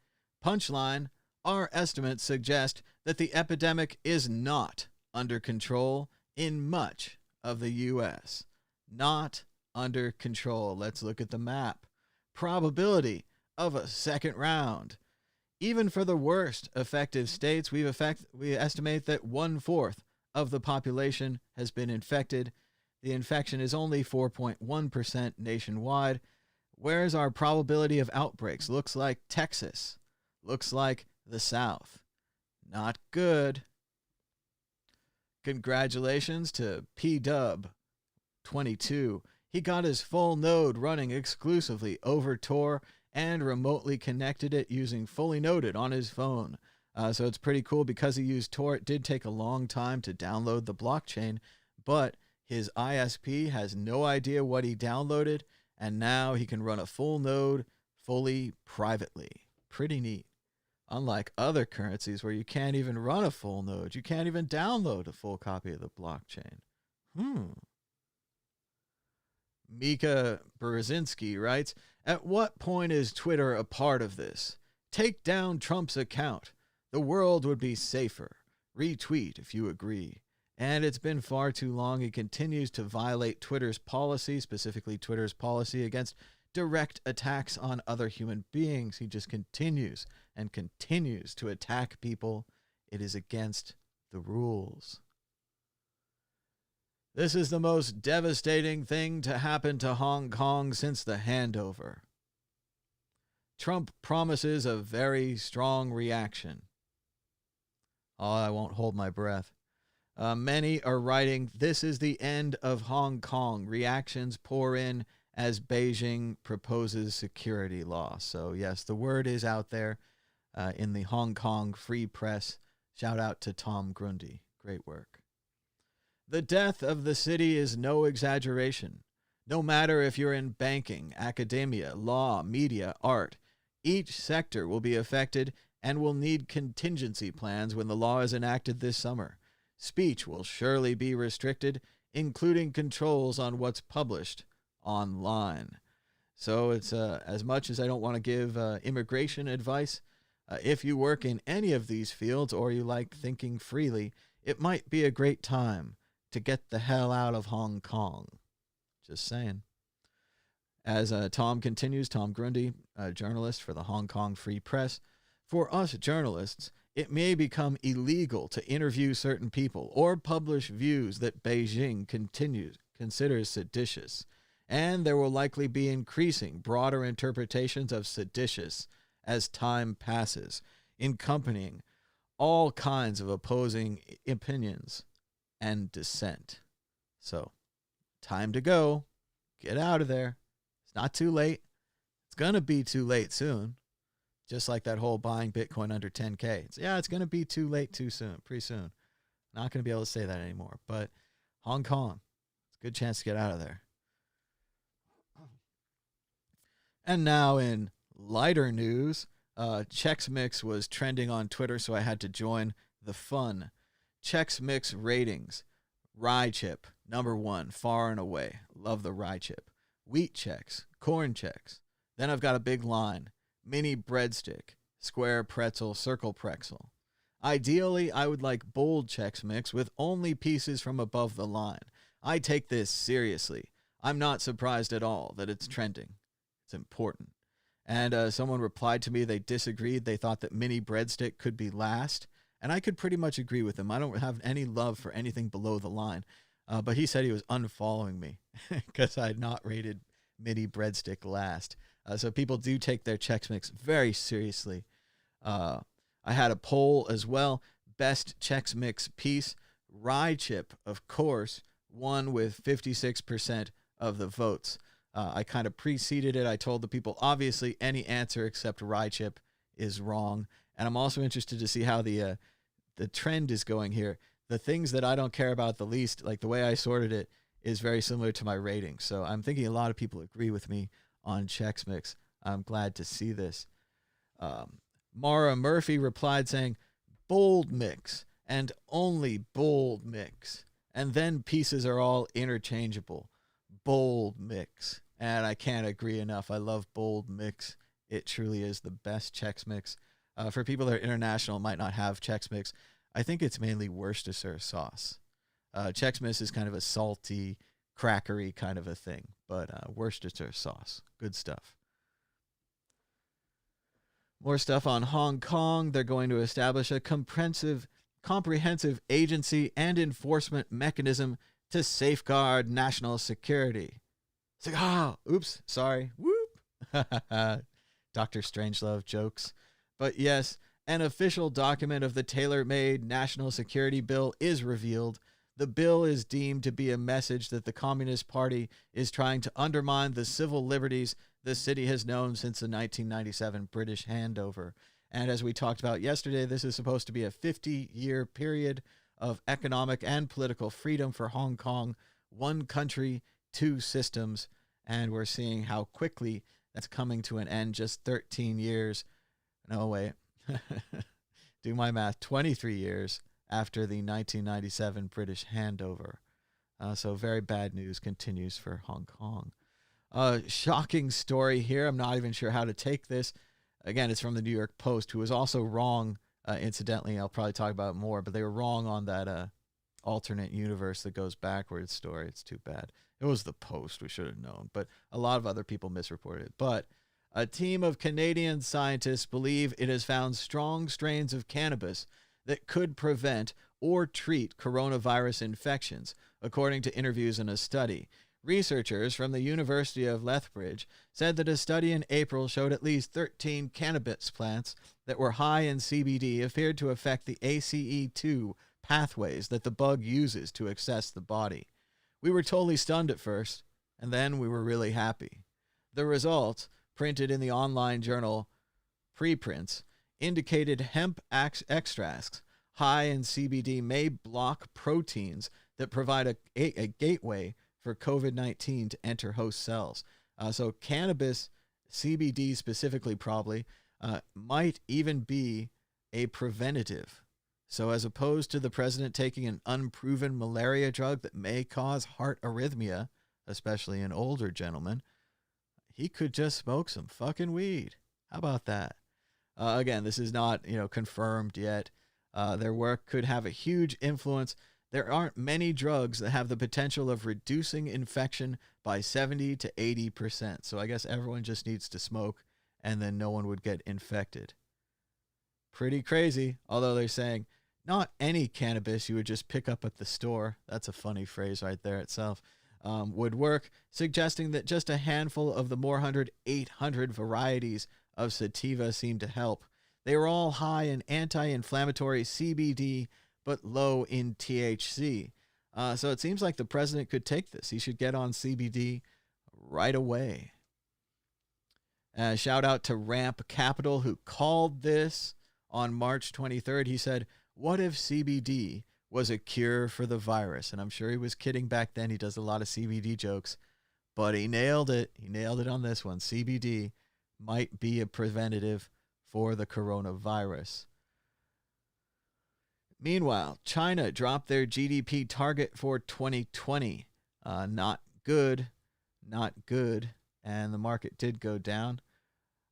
Punchline, our estimates suggest that the epidemic is not under control in much of the U.S. Not under control. Let's look at the map. Probability of a second round. Even for the worst affected states, we estimate that 1/4 of the population has been infected. The infection is only 4.1% nationwide. Where's our probability of outbreaks? Looks like Texas. Looks like the South. Not good. Congratulations to P-Dub22. He got his full node running exclusively over Tor and remotely connected it using fully noded on his phone. So it's pretty cool because he used Tor. It did take a long time to download the blockchain, but his ISP has no idea what he downloaded, and now he can run a full node fully privately. Pretty neat. Unlike other currencies where you can't even run a full node. You can't even download a full copy of the blockchain. Mika Brzezinski writes, at what point is Twitter a part of this? Take down Trump's account. The world would be safer. Retweet if you agree. And it's been far too long. He continues to violate Twitter's policy, specifically Twitter's policy against direct attacks on other human beings. He just continues and continues to attack people. It is against the rules. This is the most devastating thing to happen to Hong Kong since the handover. Trump promises a very strong reaction. Oh, I won't hold my breath. Many are writing, this is the end of Hong Kong. Reactions pour in as Beijing proposes security law. So yes, the word is out there in the Hong Kong Free Press. Shout out to Tom Grundy. Great work. The death of the city is no exaggeration. No matter if you're in banking, academia, law, media, art, each sector will be affected and will need contingency plans when the law is enacted this summer. Speech will surely be restricted, including controls on what's published online. So it's as much as I don't want to give immigration advice, if you work in any of these fields or you like thinking freely, it might be a great time to get the hell out of Hong Kong. Just saying. As Tom continues, Tom Grundy, a journalist for the Hong Kong Free Press, for us journalists, it may become illegal to interview certain people or publish views that Beijing considers seditious, and there will likely be increasing broader interpretations of seditious as time passes, accompanying all kinds of opposing opinions and dissent. So, time to go. Get out of there. It's not too late. It's going to be too late soon. Just like that whole buying Bitcoin under 10K. It's going to be too late too soon, pretty soon. Not going to be able to say that anymore. But Hong Kong, it's a good chance to get out of there. And now in lighter news, Chex Mix was trending on Twitter, so I had to join the fun. Chex Mix ratings. Rye chip, #1, far and away. Love the rye chip. Wheat Chex, corn Chex. Then I've got a big line. Mini breadstick, square pretzel, circle pretzel. Ideally, I would like bold Chex Mix with only pieces from above the line. I take this seriously. I'm not surprised at all that it's trending. It's important. And someone replied to me they disagreed. They thought that mini breadstick could be last. And I could pretty much agree with them. I don't have any love for anything below the line. But he said he was unfollowing me because I had not rated mini breadstick last. So people do take their Chex Mix very seriously. I had a poll as well. Best Chex Mix piece. Rye chip, of course, won with 56% of the votes. I kind of preceded it. I told the people, obviously, any answer except rye chip is wrong. And I'm also interested to see how the trend is going here. The things that I don't care about the least, like the way I sorted it, is very similar to my rating. So I'm thinking a lot of people agree with me on Chex Mix. I'm glad to see this. Mara Murphy replied saying, bold mix and only bold mix. And then pieces are all interchangeable. Bold mix. And I can't agree enough. I love bold mix. It truly is the best Chex Mix. For people that are international, might not have Chex Mix. I think it's mainly Worcestershire sauce. Chex Mix is kind of a salty, crackery kind of a thing. But Worcestershire sauce, good stuff. More stuff on Hong Kong. They're going to establish a comprehensive agency and enforcement mechanism to safeguard national security. It's like, oops, sorry. Whoop. Dr. Strangelove jokes. But yes, an official document of the tailor-made national security bill is revealed. The bill is deemed to be a message that the Communist Party is trying to undermine the civil liberties the city has known since the 1997 British handover. And as we talked about yesterday, this is supposed to be a 50-year period of economic and political freedom for Hong Kong. One country, two systems. And we're seeing how quickly that's coming to an end. Just 13 years. No, wait. Do my math. 23 years after the 1997 British handover. So very bad news continues for Hong Kong. Shocking story here. I'm not even sure how to take this. Again, it's from the New York Post, who was also wrong, incidentally. I'll probably talk about it more, but they were wrong on that alternate universe that goes backwards story. It's too bad. It was the Post. We should have known, but a lot of other people misreported it. But a team of Canadian scientists believe it has found strong strains of cannabis that could prevent or treat coronavirus infections, according to interviews in a study. Researchers from the University of Lethbridge said that a study in April showed at least 13 cannabis plants that were high in CBD appeared to affect the ACE2 pathways that the bug uses to access the body. We were totally stunned at first, and then we were really happy. The results, printed in the online journal Preprints, indicated hemp extracts high in CBD may block proteins that provide a gateway for COVID-19 to enter host cells. So cannabis, CBD specifically probably, might even be a preventative. So as opposed to the president taking an unproven malaria drug that may cause heart arrhythmia, especially in older gentlemen, he could just smoke some fucking weed. How about that? Again, this is not, confirmed yet. Their work could have a huge influence. There aren't many drugs that have the potential of reducing infection by 70 to 80%. So I guess everyone just needs to smoke and then no one would get infected. Pretty crazy. Although they're saying not any cannabis you would just pick up at the store. That's a funny phrase right there itself. Would work, suggesting that just a handful of the more 800 varieties of sativa seem to help. They were all high in anti-inflammatory CBD, but low in THC. So it seems like the president could take this. He should get on CBD right away. Shout out to Ramp Capital, who called this on March 23rd. He said, what if CBD was a cure for the virus? And I'm sure he was kidding back then. He does a lot of CBD jokes, but he nailed it. He nailed it on this one. CBD might be a preventative for the coronavirus. Meanwhile, China dropped their GDP target for 2020. Not good. And the market did go down.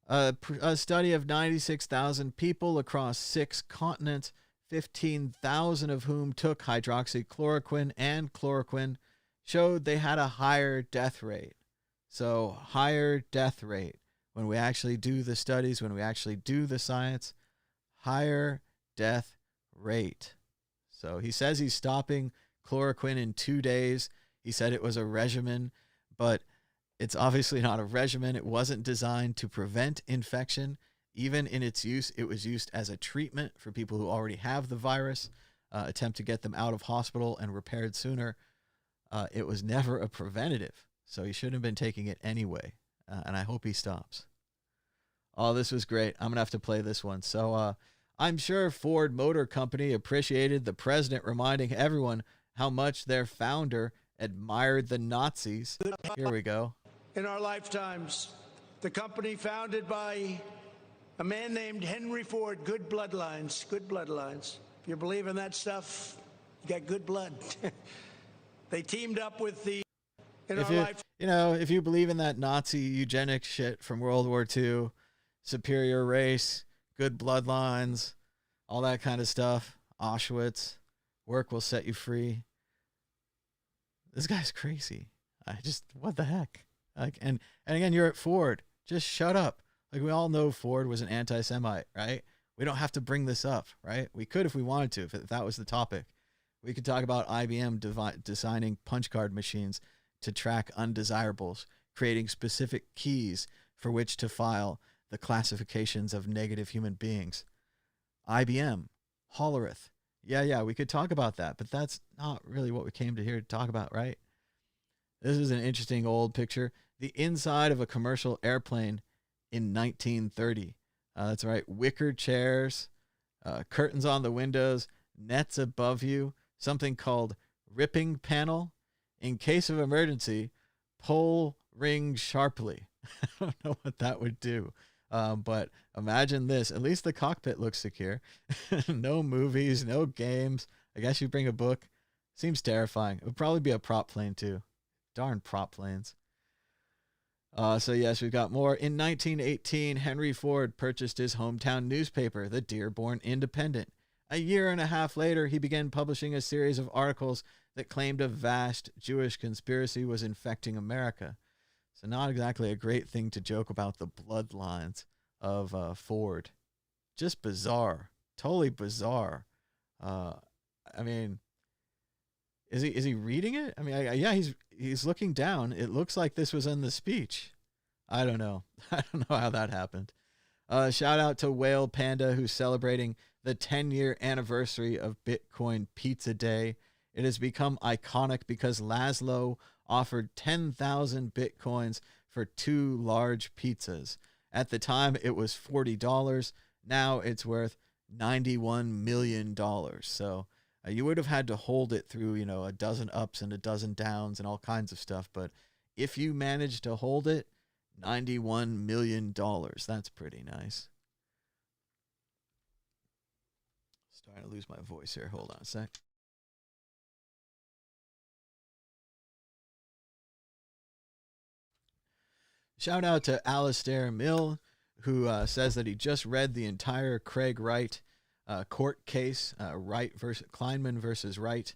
A study of 96,000 people across 6 continents, 15,000 of whom took hydroxychloroquine and chloroquine, showed they had a higher death rate. So higher death rate. When we actually do the studies, when we actually do the science, higher death rate. So he says he's stopping chloroquine in 2 days. He said it was a regimen, but It's obviously not a regimen. It wasn't designed to prevent infection. Even in its use, it was used as a treatment for people who already have the virus, attempt to get them out of hospital and repaired sooner. It was never a preventative, so he shouldn't have been taking it anyway, and I hope he stops. Oh, this was great. I'm going to have to play this one. So I'm sure Ford Motor Company appreciated the president reminding everyone how much their founder admired the Nazis. Here we go. In our lifetimes, the company founded by a man named Henry Ford, good bloodlines, good bloodlines. If you believe in that stuff, you got good blood. They teamed up with the, if you believe in that Nazi eugenics shit from World War II, superior race, good bloodlines, all that kind of stuff, Auschwitz, work will set you free. This guy's crazy. What the heck? Like, and again, you're at Ford. Just shut up. Like, we all know Ford was an anti-Semite, right? We don't have to bring this up, right? We could if we wanted to, if that was the topic. We could talk about IBM designing punch card machines to track undesirables, creating specific keys for which to file the classifications of negative human beings. IBM, Hollerith. Yeah, we could talk about that, but that's not really what we came to here to talk about, right? This is an interesting old picture. The inside of a commercial airplane in 1930. That's right, wicker chairs, curtains on the windows, nets above you, something called ripping panel. In case of emergency, pull ring sharply. I don't know what that would do. But imagine this. At least the cockpit looks secure. No movies, no games. I guess you bring a book. Seems terrifying. It would probably be a prop plane too. Darn prop planes. So yes, we've got more. In 1918, Henry Ford purchased his hometown newspaper, the Dearborn Independent. A year and a half later, he began publishing a series of articles that claimed a vast Jewish conspiracy was infecting America. So not exactly a great thing to joke about the bloodlines of Ford. Just bizarre. Totally bizarre. I mean, is he reading it? I mean, yeah, he's looking down. It looks like this was in the speech. I don't know. I don't know how that happened. Shout out to Whale Panda, who's celebrating the 10-year anniversary of Bitcoin Pizza Day. It has become iconic because Laszlo offered 10,000 Bitcoins for 2 large pizzas. At the time, it was $40. Now it's worth $91 million. So you would have had to hold it through, a dozen ups and a dozen downs and all kinds of stuff. But if you managed to hold it, $91 million. That's pretty nice. Starting to lose my voice here. Hold on a sec. Shout out to Alistair Mill, who says that he just read the entire Craig Wright court case, Kleinman versus Wright.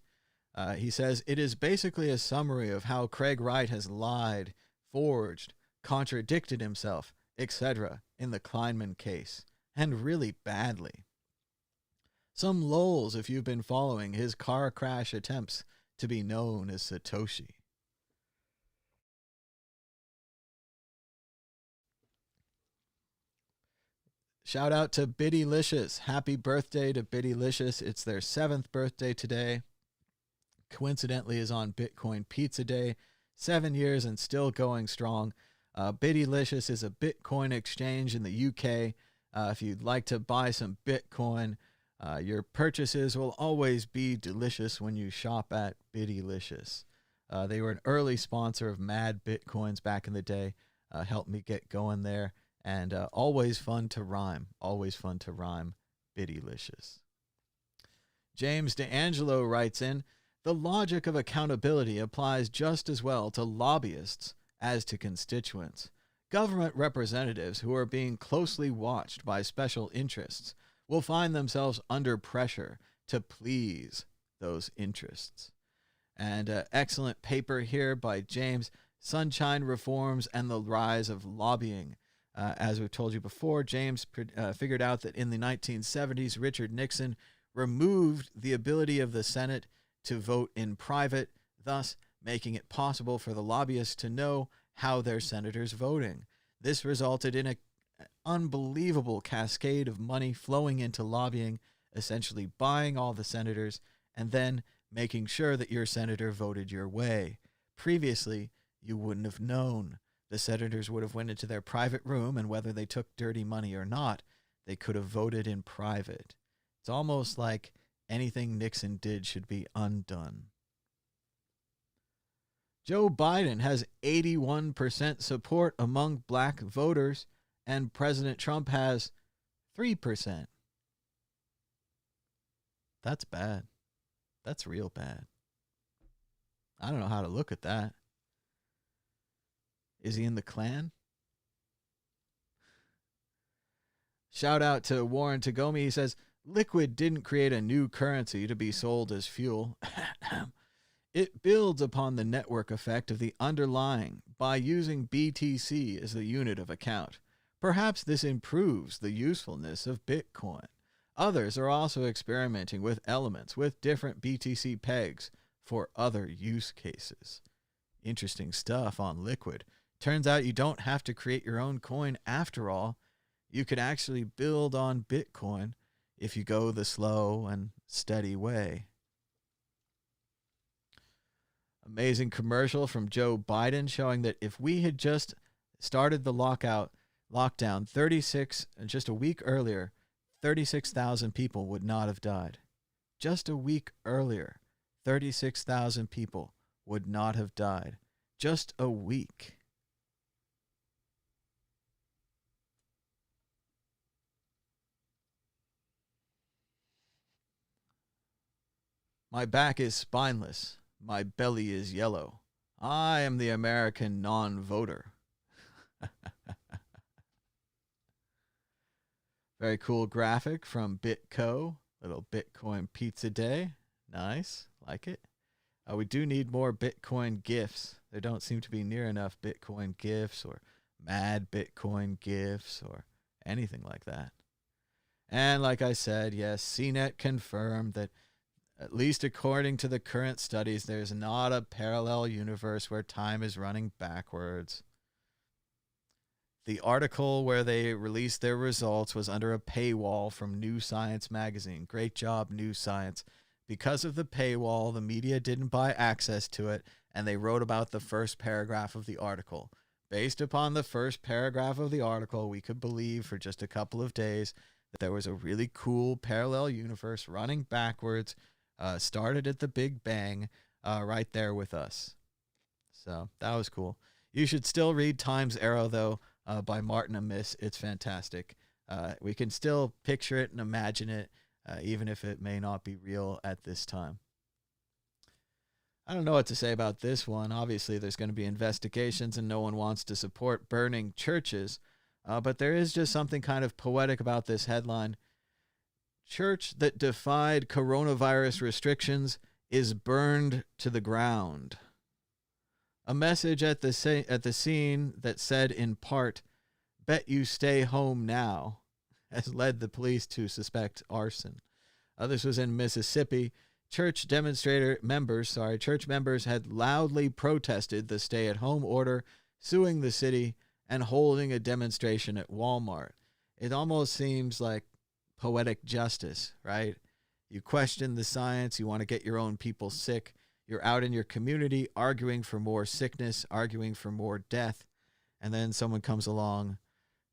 He says it is basically a summary of how Craig Wright has lied, forged, contradicted himself, etc. in the Kleinman case, and really badly. Some lulls if you've been following his car crash attempts to be known as Satoshi. Shout out to Bittylicious. Happy birthday to Bittylicious. It's their 7th birthday today. Coincidentally is on Bitcoin Pizza Day. 7 years and still going strong. Bittylicious is a Bitcoin exchange in the UK. If you'd like to buy some Bitcoin, your purchases will always be delicious when you shop at Bittylicious. They were an early sponsor of Mad Bitcoins back in the day. Helped me get going there. And always fun to rhyme. Always fun to rhyme. Bittylicious. James DeAngelo writes in, the logic of accountability applies just as well to lobbyists as to constituents. Government representatives who are being closely watched by special interests will find themselves under pressure to please those interests. And excellent paper here by James, Sunshine Reforms and the Rise of Lobbying. As we've told you before, James figured out that in the 1970s, Richard Nixon removed the ability of the Senate to vote in private, thus making it possible for the lobbyists to know how their senators voting. This resulted in an unbelievable cascade of money flowing into lobbying, essentially buying all the senators and then making sure that your senator voted your way. Previously, you wouldn't have known. The senators would have went into their private room, and whether they took dirty money or not, they could have voted in private. It's almost like anything Nixon did should be undone. Joe Biden has 81% support among black voters, and President Trump has 3%. That's bad. That's real bad. I don't know how to look at that. Is he in the Klan? Shout out to Warren Tagomi. He says, Liquid didn't create a new currency to be sold as fuel. It builds upon the network effect of the underlying by using BTC as the unit of account. Perhaps this improves the usefulness of Bitcoin. Others are also experimenting with elements with different BTC pegs for other use cases. Interesting stuff on Liquid. Turns out you don't have to create your own coin after all. You could actually build on Bitcoin if you go the slow and steady way. Amazing commercial from Joe Biden showing that if we had just started the lockdown just a week earlier, 36,000 people would not have died. Just a week earlier, 36,000 people would not have died. Just a week. My back is spineless. My belly is yellow. I am the American non-voter. Very cool graphic from Bitco. Little Bitcoin pizza day. Nice. Like it. We do need more Bitcoin gifts. There don't seem to be near enough Bitcoin gifts or mad Bitcoin gifts or anything like that. And like I said, yes, CNET confirmed that at least according to the current studies, there's not a parallel universe where time is running backwards. The article where they released their results was under a paywall from New Science magazine. Great job, New Science. Because of the paywall, the media didn't buy access to it, and they wrote about the first paragraph of the article. Based upon the first paragraph of the article, we could believe for just a couple of days that there was a really cool parallel universe running backwards, started at the Big Bang, right there with us. So that was cool. You should still read Time's Arrow, though, by Martin Amis. It's fantastic. We can still picture it and imagine it, even if it may not be real at this time. I don't know what to say about this one. Obviously, there's going to be investigations, and no one wants to support burning churches. But there is just something kind of poetic about this headline. Church that defied coronavirus restrictions is burned to the ground. A message at the scene that said in part, "Bet you stay home now," has led the police to suspect arson. This was in Mississippi. Church members had loudly protested the stay-at-home order, suing the city, and holding a demonstration at Walmart. It almost seems like poetic justice, right? You question the science, you want to get your own people sick, you're out in your community arguing for more sickness, arguing for more death, and then someone comes along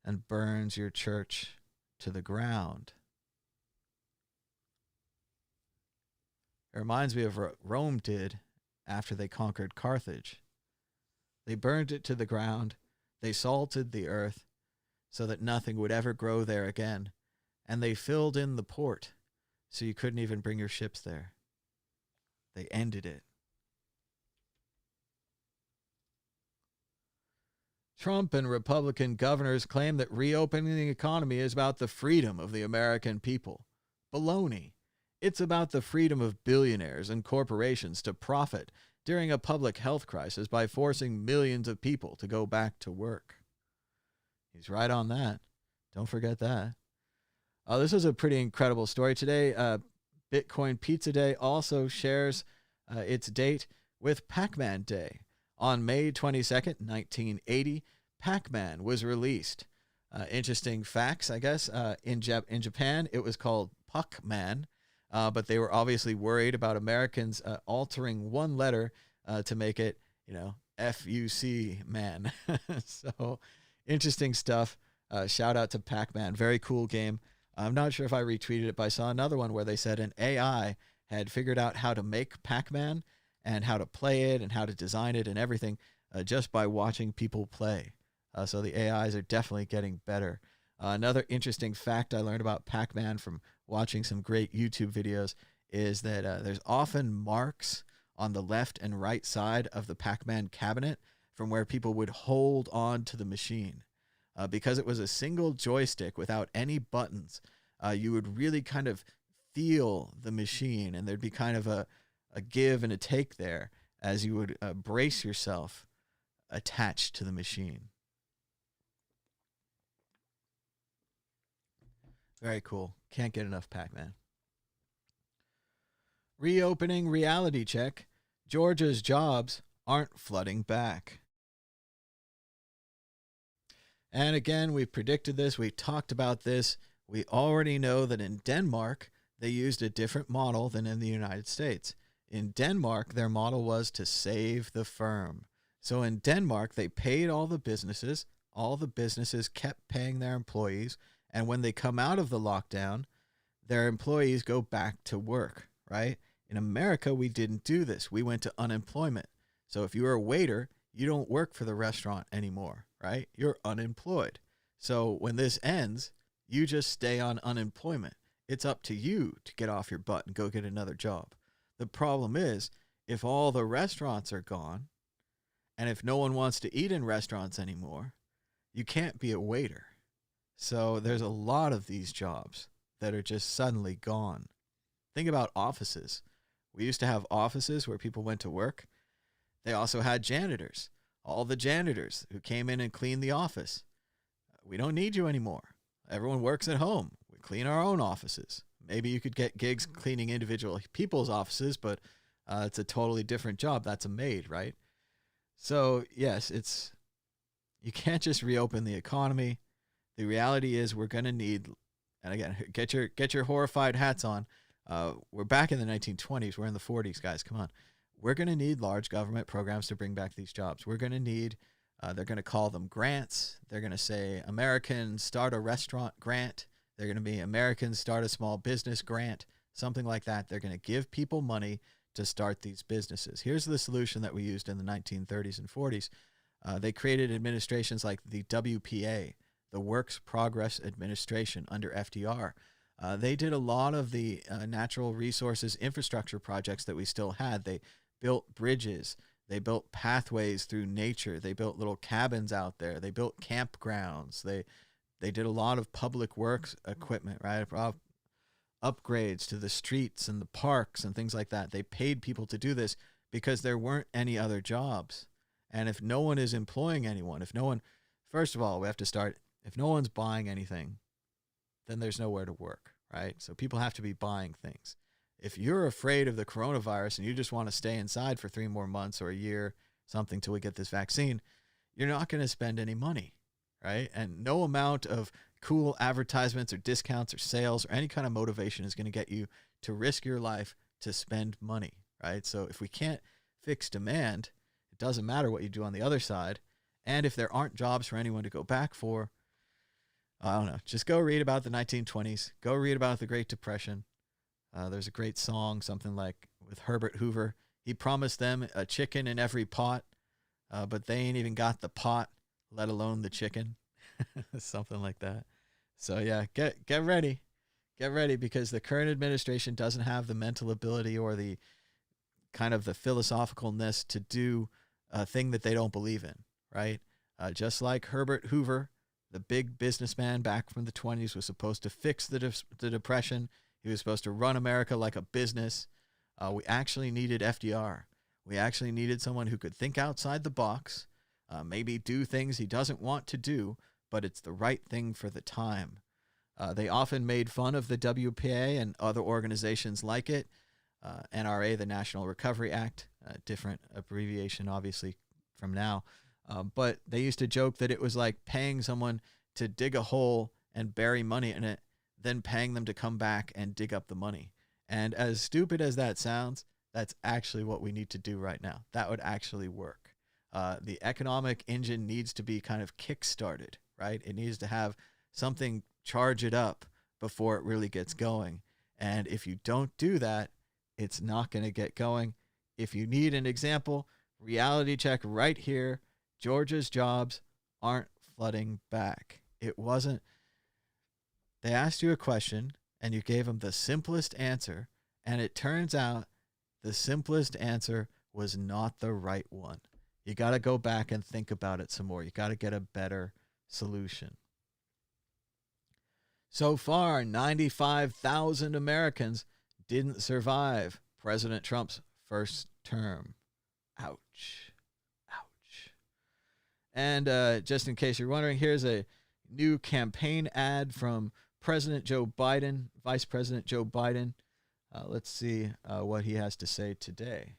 and burns your church to the ground. It reminds me of what Rome did after they conquered Carthage. They burned it to the ground, they salted the earth so that nothing would ever grow there again, and they filled in the port so you couldn't even bring your ships there. They ended it. Trump and Republican governors claim that reopening the economy is about the freedom of the American people. Baloney. It's about the freedom of billionaires and corporations to profit during a public health crisis by forcing millions of people to go back to work. He's right on that. Don't forget that. This is a pretty incredible story today. Bitcoin Pizza Day also shares its date with Pac-Man Day. On May 22nd, 1980, Pac-Man was released. Interesting facts, I guess. In Japan, it was called Puck-Man, but they were obviously worried about Americans altering one letter to make it, F-U-C man. So interesting stuff. Shout out to Pac-Man. Very cool game. I'm not sure if I retweeted it, but I saw another one where they said an AI had figured out how to make Pac-Man and how to play it and how to design it and everything just by watching people play. So the AIs are definitely getting better. Another interesting fact I learned about Pac-Man from watching some great YouTube videos is that there's often marks on the left and right side of the Pac-Man cabinet from where people would hold on to the machine. Because it was a single joystick without any buttons, you would really kind of feel the machine, and there'd be kind of a give and a take there as you would brace yourself attached to the machine. Very cool. Can't get enough Pac-Man. Reopening reality check. Georgia's jobs aren't flooding back. And again, we've predicted this. We've talked about this. We already know that in Denmark, they used a different model than in the United States. In Denmark, their model was to save the firm. So in Denmark, they paid all the businesses. All the businesses kept paying their employees. And when they come out of the lockdown, their employees go back to work, right? In America, we didn't do this. We went to unemployment. So if you were a waiter, you don't work for the restaurant anymore, right? You're unemployed. So when this ends, you just stay on unemployment. It's up to you to get off your butt and go get another job. The problem is, if all the restaurants are gone, and if no one wants to eat in restaurants anymore, you can't be a waiter. So there's a lot of these jobs that are just suddenly gone. Think about offices. We used to have offices where people went to work. They also had janitors. All the janitors who came in and cleaned the office. We don't need you anymore. Everyone works at home. We clean our own offices. Maybe you could get gigs cleaning individual people's offices, but it's a totally different job. That's a maid, right? So yes, you can't just reopen the economy. The reality is we're going to need, and again, get your horrified hats on. We're back in the 1920s. We're in the 40s, guys. Come on. We're going to need large government programs to bring back these jobs. We're going to need, they're going to call them grants. They're going to say American Start a Restaurant Grant. They're going to be American Start a Small Business Grant, something like that. They're going to give people money to start these businesses. Here's the solution that we used in the 1930s and 40s. They created administrations like the WPA, the Works Progress Administration under FDR. They did a lot of the natural resources infrastructure projects that we still had. They built bridges. They built pathways through nature. They built little cabins out there. They built campgrounds. They did a lot of public works equipment, right? Upgrades to the streets and the parks and things like that. They paid people to do this because there weren't any other jobs. And if no one is employing anyone, first of all, we have to start, if no one's buying anything, then there's nowhere to work, right? So people have to be buying things. If you're afraid of the coronavirus and you just want to stay inside for 3 more months or a year, something till we get this vaccine, you're not going to spend any money, right? And no amount of cool advertisements or discounts or sales or any kind of motivation is going to get you to risk your life to spend money, right? So if we can't fix demand, it doesn't matter what you do on the other side. And if there aren't jobs for anyone to go back for, I don't know. Just go read about the 1920s. Go read about the Great Depression. There's a great song, something like with Herbert Hoover. He promised them a chicken in every pot, but they ain't even got the pot, let alone the chicken. Something like that. So yeah, get ready. Get ready, because the current administration doesn't have the mental ability or the kind of the philosophicalness to do a thing that they don't believe in, right? Just like Herbert Hoover, the big businessman back from the 20s, was supposed to fix the Depression. He was supposed to run America like a business. We actually needed FDR. We actually needed someone who could think outside the box, maybe do things he doesn't want to do, but it's the right thing for the time. They often made fun of the WPA and other organizations like it. NRA, the National Recovery Act, different abbreviation, obviously, from now. But they used to joke that it was like paying someone to dig a hole and bury money in it, then paying them to come back and dig up the money. And as stupid as that sounds, that's actually what we need to do right now. That would actually work. The economic engine needs to be kind of kick-started, right? It needs to have something charge it up before it really gets going. And if you don't do that, it's not going to get going. If you need an example, reality check right here. Georgia's jobs aren't flooding back. It wasn't. They asked you a question and you gave them the simplest answer. And it turns out the simplest answer was not the right one. You got to go back and think about it some more. You got to get a better solution. So far, 95,000 Americans didn't survive President Trump's first term. Ouch. Ouch. And just in case you're wondering, here's a new campaign ad from President Joe Biden, Vice President Joe Biden. Let's see what he has to say today.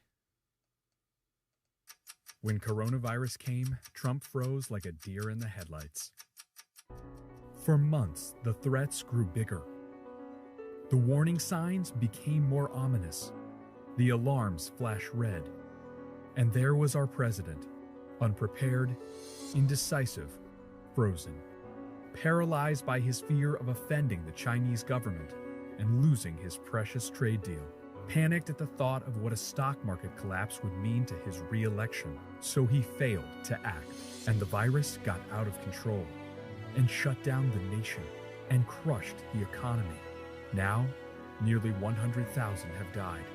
When coronavirus came, Trump froze like a deer in the headlights. For months, the threats grew bigger. The warning signs became more ominous. The alarms flashed red. And there was our president, unprepared, indecisive, frozen, paralyzed by his fear of offending the Chinese government and losing his precious trade deal. Panicked at the thought of what a stock market collapse would mean to his re-election. So he failed to act, and the virus got out of control and shut down the nation and crushed the economy. Now, nearly 100,000 have died.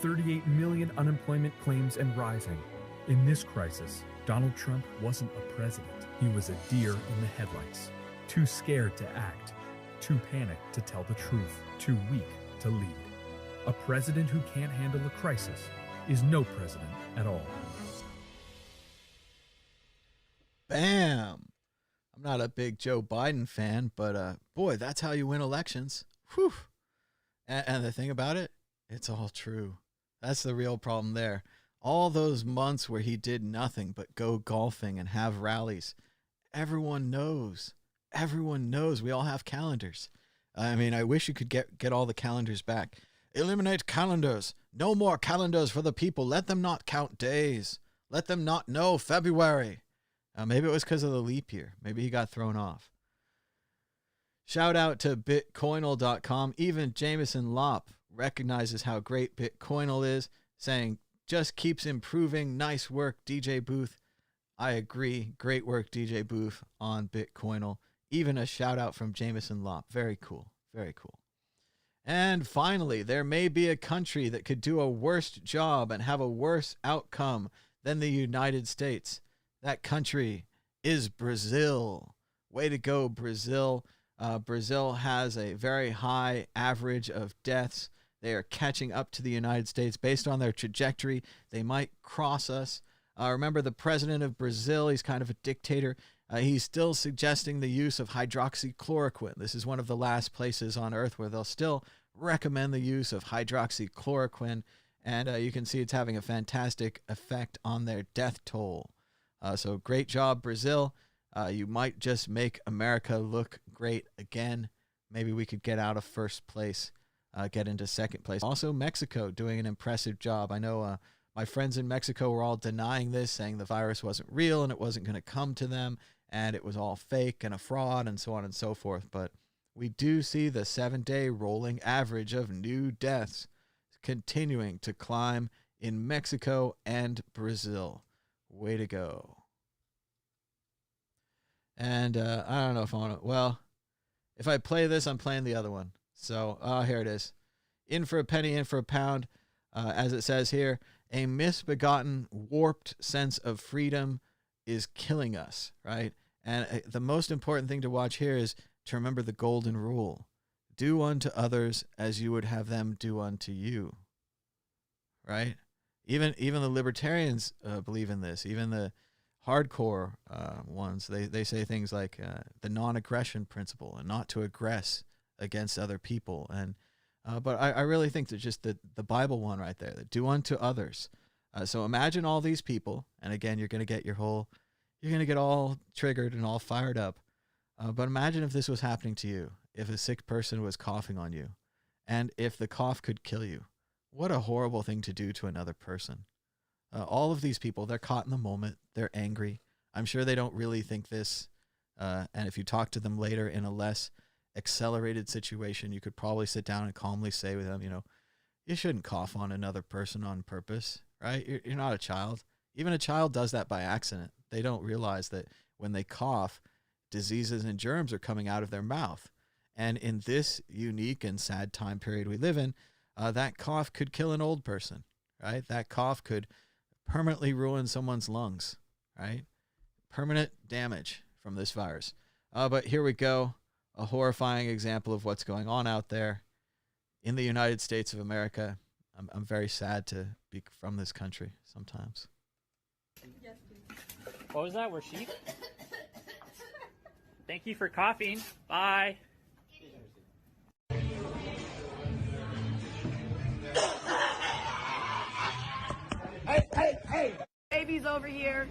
38 million unemployment claims and rising. In this crisis, Donald Trump wasn't a president. He was a deer in the headlights, too scared to act, too panicked to tell the truth, too weak to lead. A president who can't handle a crisis is no president at all. Bam! I'm not a big Joe Biden fan, but boy, that's how you win elections. Whew! And the thing about it, it's all true. That's the real problem there. All those months where he did nothing but go golfing and have rallies, everyone knows. Everyone knows. We all have calendars. I mean, I wish you could get all the calendars back. Eliminate calendars. No more calendars for the people. Let them not count days. Let them not know February. Maybe it was because of the leap year. Maybe he got thrown off. Shout out to Bitcoinal.com. Even Jameson Lopp recognizes how great Bitcoinal is, saying, just keeps improving. Nice work, DJ Booth. I agree. Great work, DJ Booth, on Bitcoinal. Even a shout out from Jameson Lopp. Very cool. Very cool. And finally, there may be a country that could do a worse job and have a worse outcome than the United States. That country is Brazil. Way to go, Brazil. Brazil has a very high average of deaths. They are catching up to the United States. Based on their trajectory, they might cross us. Remember the president of Brazil, he's kind of a dictator. He's still suggesting the use of hydroxychloroquine. This is one of the last places on earth where they'll still recommend the use of hydroxychloroquine. And you can see it's having a fantastic effect on their death toll. So great job, Brazil. You might just make America look great again. Maybe we could get out of first place, get into second place. Also, Mexico doing an impressive job. I know my friends in Mexico were all denying this, saying the virus wasn't real and it wasn't going to come to them, and it was all fake and a fraud and so on and so forth. But we do see the 7-day rolling average of new deaths continuing to climb in Mexico and Brazil. Way to go. And I don't know if I want to, well, if I play this, I'm playing the other one. So here it is. In for a penny, in for a pound. As it says here, a misbegotten, warped sense of freedom is killing us, right? And the most important thing to watch here is to remember the golden rule. Do unto others as you would have them do unto you, right? Even the libertarians believe in this. Even the hardcore ones, they say things like the non-aggression principle and not to aggress against other people. And but I really think that just the Bible one right there, that do unto others So imagine all these people, and again, you're going to get all triggered and all fired up. But imagine if this was happening to you, if a sick person was coughing on you, and if the cough could kill you. What a horrible thing to do to another person. All of these people, they're caught in the moment. They're angry. I'm sure they don't really think this. And if you talk to them later in a less accelerated situation, you could probably sit down and calmly say with them, you shouldn't cough on another person on purpose, right? You're not a child. Even a child does that by accident. They don't realize that when they cough, diseases and germs are coming out of their mouth. And in this unique and sad time period we live in, that cough could kill an old person, right? That cough could permanently ruin someone's lungs, right? Permanent damage from this virus. But here we go. A horrifying example of what's going on out there in the United States of America. I'm very sad to be from this country sometimes. Yes, please. What was that? We're sheep? Thank you for coughing. Bye. Hey! Baby's over here.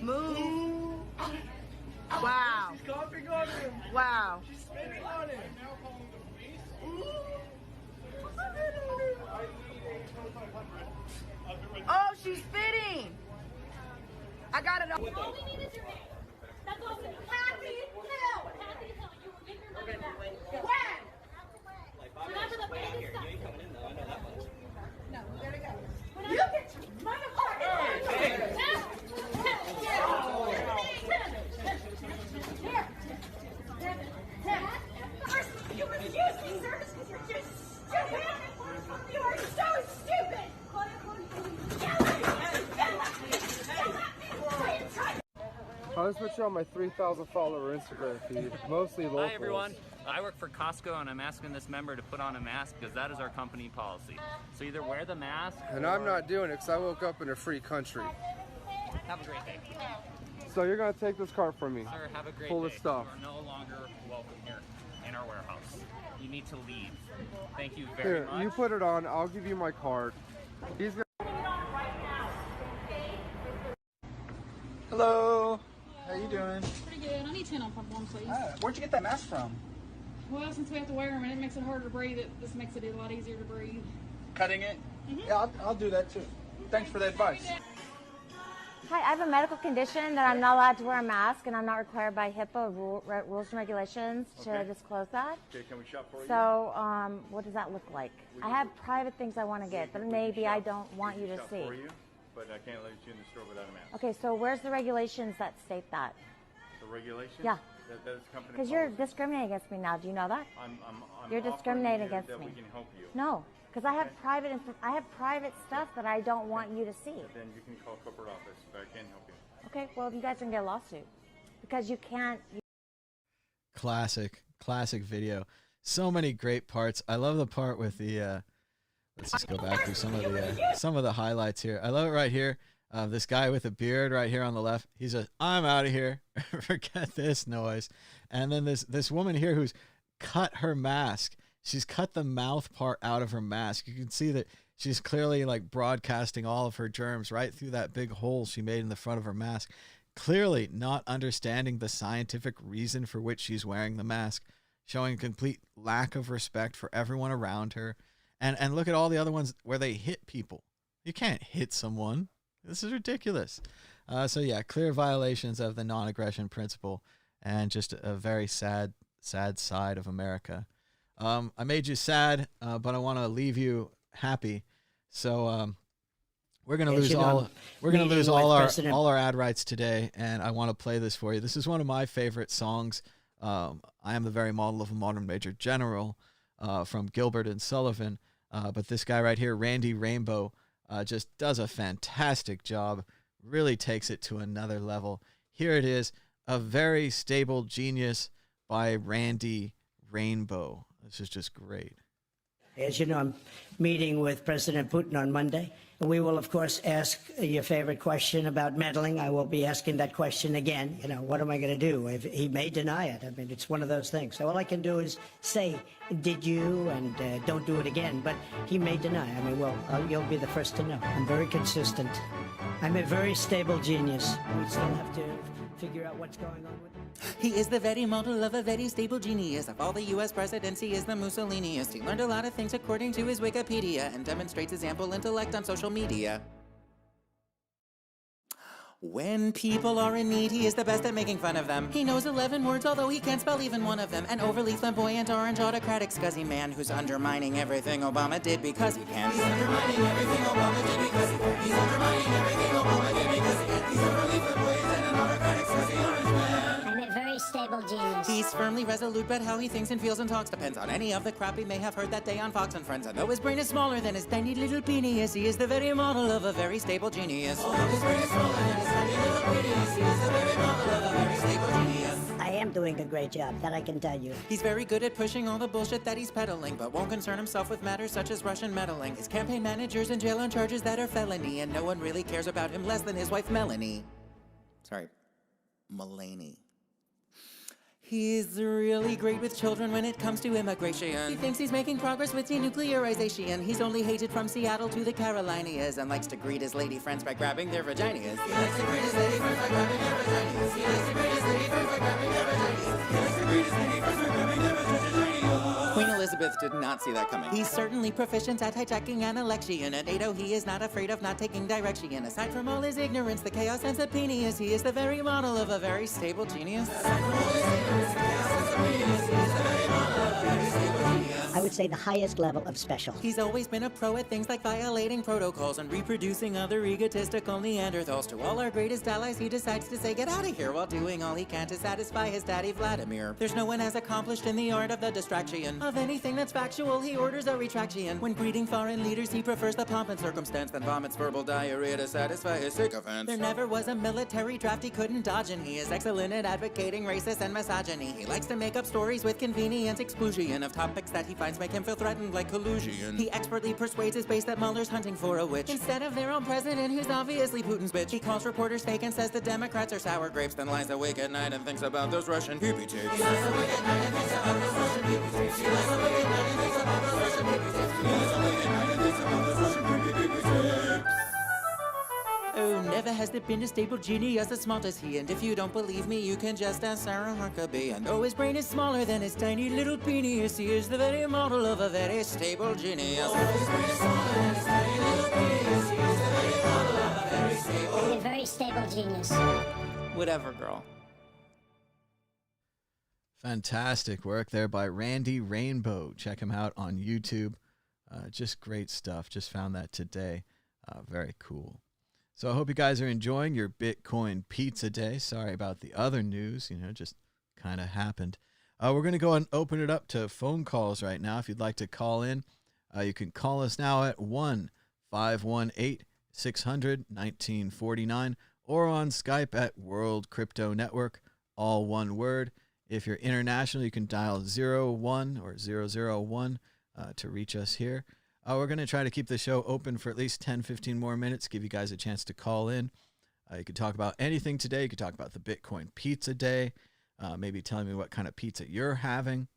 Move. Wow. She's coughing on him. Wow. She's spitting on him. Oh, she's spitting. I got it. All we need is your name. That's all. Happy Hill. Happy Hill. You will get your money back. When? Whenever the baby stops. You ain't coming in though. I know that much. No, we gotta go. You get your motherfucking money. Here. You refuse me service because you're just stupid. You are so stupid. I'll just put you on my 3,000 follower Instagram feed, mostly locals. Hi everyone, I work for Costco and I'm asking this member to put on a mask because that is our company policy. So either wear the mask And I'm not doing it because I woke up in a free country. Have a great day. So you're going to take this cart from me. Sir, have a great full day. of stuff. You are no longer welcome here in our warehouse. You need to leave. Thank you very Here, much. you put it on. I'll give you my card. He's gonna... Hello. How you doing? Pretty good. I need 10 on pump one, please. Where'd you get that mask from? Well, since we have to wear them and it makes it harder to breathe, this makes it a lot easier to breathe. Cutting it? Yeah, I'll do that too. Thanks for the advice. Hi, I have a medical condition that I'm not allowed to wear a mask, and I'm not required by HIPAA rules and regulations to disclose that. Okay, can we shop for you? So, what does that look like? I have private things I want to get, but maybe I don't want you to shop see. For you, but I can't let you in the store without a mask. Okay, so where's the regulations that state that? The regulations? Yeah. That is company Because you're policy. discriminating against me now. Do you know that? I'm You're offering discriminating you against that me. we can help you. No, because I have private stuff that I don't want you to see. Then you can call corporate office, but I can't help you. Okay, well, you guys can get a lawsuit because you can't. Classic video. So many great parts. I love the part with the. Let's just go back through some of the highlights here. I love it right here. This guy with a beard right here on the left. He says, "I'm out of here. Forget this noise." And then this woman here who's cut her mask. She's cut the mouth part out of her mask. You can see that she's clearly like broadcasting all of her germs right through that big hole she made in the front of her mask. Clearly not understanding the scientific reason for which she's wearing the mask, showing a complete lack of respect for everyone around her. And look at all the other ones where they hit people. You can't hit someone. This is ridiculous. So yeah, clear violations of the non-aggression principle and just a very sad side of America. I made you sad, but I want to leave you happy. So we're gonna lose all our ad rights today, and I want to play this for you. This is one of my favorite songs. I am the very model of a modern major general from Gilbert and Sullivan. But this guy right here, Randy Rainbow, just does a fantastic job. Really takes it to another level. Here it is, A Very Stable Genius by Randy Rainbow. This is just great. As you know, I'm meeting with President Putin on Monday. We will, of course, ask your favorite question about meddling. I will be asking that question again. You know, what am I going to do? He may deny it. I mean, it's one of those things. So all I can do is say, did you? And don't do it again. But he may deny. I mean, well, you'll be the first to know. I'm very consistent. I'm a very stable genius. We still have to figure out what's going on with it. He is the very model of a very stable genius. Of all the U.S. presidents, he is the Mussoliniest. He learned a lot of things according to his Wikipedia and demonstrates his ample intellect on social media. When people are in need, he is the best at making fun of them. He knows 11 words, although he can't spell even one of them. An overly flamboyant, orange, autocratic, scuzzy man who's undermining everything Obama did because he can. He's undermining everything Obama did because he can. He's undermining everything Obama did because he can. He's overly flamboyant and an autocratic, scuzzy orange man. I'm a very stable genius. He's firmly resolute, but how he thinks and feels and talks depends on any of the crap he may have heard that day on Fox and Friends. And though his brain is smaller than his tiny little penis, he is the very model of a very stable genius. Although his brain is smaller than his tiny little penis, he is the very model of a very stable genius. I am doing a great job, that I can tell you. He's very good at pushing all the bullshit that he's peddling, but won't concern himself with matters such as Russian meddling. His campaign manager's in jail on charges that are felony, and no one really cares about him less than his wife Melanie. Sorry, Mulaney. He's really great with children when it comes to immigration. He thinks he's making progress with denuclearization. He's only hated from Seattle to the Carolinas and likes to greet his lady friends by grabbing their vaginas. He likes to greet his lady friends by grabbing their vaginas. He likes to greet his lady friends by grabbing their vaginas. He likes to greet his lady friends by grabbing their vaginas. Queen Elizabeth did not see that coming. He's certainly proficient at hijacking an election. At NATO, he is not afraid of not taking direction. Aside from all his ignorance, the chaos and sapinius, he is the very model of a very stable genius. Aside from all his ignorance, the chaos and sapinius, he is the very model of a very stable genius. I would say the highest level of special. He's always been a pro at things like violating protocols and reproducing other egotistical Neanderthals. To all our greatest allies, he decides to say, get out of here, while doing all he can to satisfy his daddy Vladimir. There's no one as accomplished in the art of the distraction. Of anything that's factual, he orders a retraction. When greeting foreign leaders, he prefers the pomp and circumstance, then vomits verbal diarrhea to satisfy his sycophants. There never was a military draft he couldn't dodge, and he is excellent at advocating racist and misogyny. He likes to make up stories with convenient exclusion of topics that he finds make him feel threatened, like collusion. He expertly persuades his base that Mueller's hunting for a witch instead of their own president, who's obviously Putin's bitch. He calls reporters fake and says the Democrats are sour grapes, then lies awake at night and thinks about those Russian pee-pee tapes. He lies awake at night and thinks about those Russian pee-pee tapes. He lies awake at night and thinks about those Russian pee-pee tapes. He lies awake at night and thinks about those Russian pee-pee tapes. Oh, never has there been a stable genius as smart as he. And if you don't believe me, you can just ask Sarah Huckabee. And though his brain is smaller than his tiny little penis, he is the very model of a very stable genius. Although his brain is smaller than his tiny little penis, he is the very model of a very stable... I'm a very stable genius. Whatever, girl. Fantastic work there by Randy Rainbow. Check him out on YouTube. Just great stuff. Just found that today. Very cool. So I hope you guys are enjoying your Bitcoin Pizza Day. Sorry about the other news, just kind of happened. We're going to go and open it up to phone calls right now. If you'd like to call in, you can call us now at 1-518-600-1949 or on Skype at World Crypto Network, all one word. If you're international, you can dial 01 or 001 to reach us here. We're going to try to keep the show open for at least 10-15 more minutes, give you guys a chance to call in. You could talk about anything today. You could talk about the Bitcoin Pizza Day, maybe telling me what kind of pizza you're having.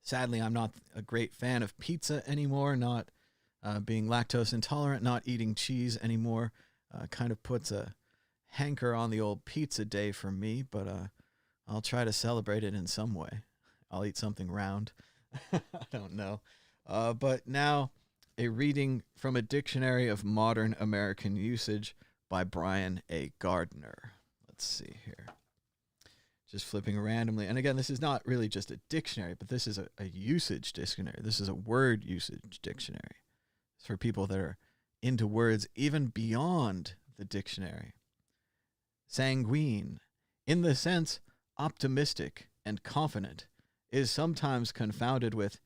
Sadly, I'm not a great fan of pizza anymore, not being lactose intolerant, not eating cheese anymore. Kind of puts a hanker on the old pizza day for me, but I'll try to celebrate it in some way. I'll eat something round. I don't know. But now, a reading from a dictionary of modern American usage by Brian A. Gardner. Let's see here. Just flipping randomly. And again, this is not really just a dictionary, but this is a usage dictionary. This is a word usage dictionary. It's for people that are into words even beyond the dictionary. Sanguine, in the sense optimistic and confident, is sometimes confounded with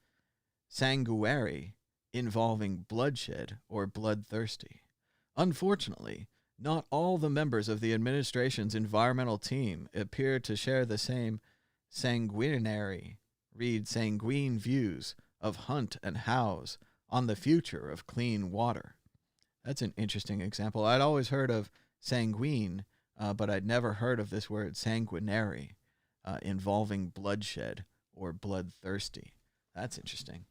sanguinary, involving bloodshed or bloodthirsty. Unfortunately, not all the members of the administration's environmental team appear to share the same sanguinary views of hunt and house on the future of clean water. That's an interesting example. I'd always heard of sanguine, but I'd never heard of this word sanguinary, involving bloodshed or bloodthirsty. That's interesting.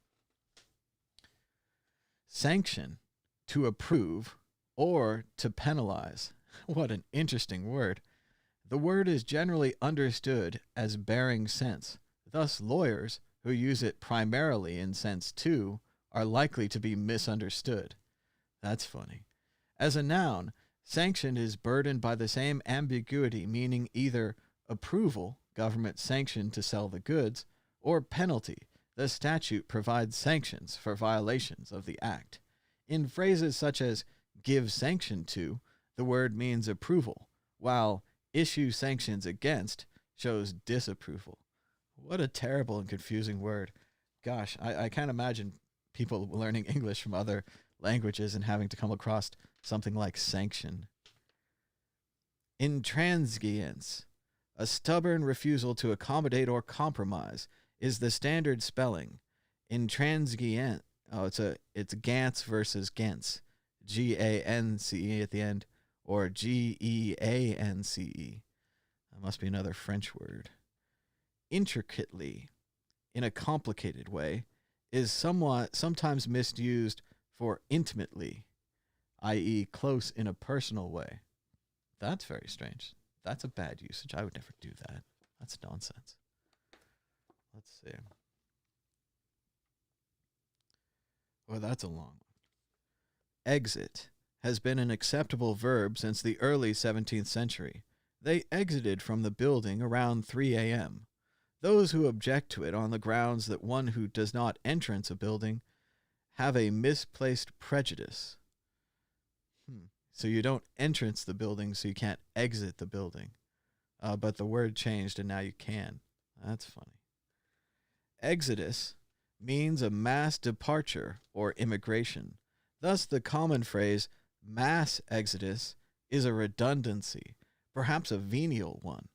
Sanction, to approve or to penalize. What an interesting word. The word is generally understood as bearing sense. Thus, lawyers who use it primarily in sense 2 are likely to be misunderstood. That's funny. As a noun, sanction is burdened by the same ambiguity, meaning either approval, government sanction to sell the goods, or penalty. The statute provides sanctions for violations of the act. In phrases such as give sanction to, the word means approval, while issue sanctions against shows disapproval. What a terrible and confusing word. Gosh, I can't imagine people learning English from other languages and having to come across something like sanction. Intransience, a stubborn refusal to accommodate or compromise, is the standard spelling. Intransigent, it's Gantz versus Gantz, G-A-N-C-E at the end, or G-E-A-N-C-E. That must be another French word. Intricately, in a complicated way, is sometimes misused for intimately, i.e. close in a personal way. That's very strange. That's a bad usage. I would never do that. That's nonsense. Let's see. Well, that's a long one. Exit has been an acceptable verb since the early 17th century. They exited from the building around 3 a.m. Those who object to it on the grounds that one who does not entrance a building have a misplaced prejudice. So you don't entrance the building, so you can't exit the building. But the word changed, and now you can. That's funny. Exodus means a mass departure or immigration. Thus, the common phrase mass exodus is a redundancy, perhaps a venial one.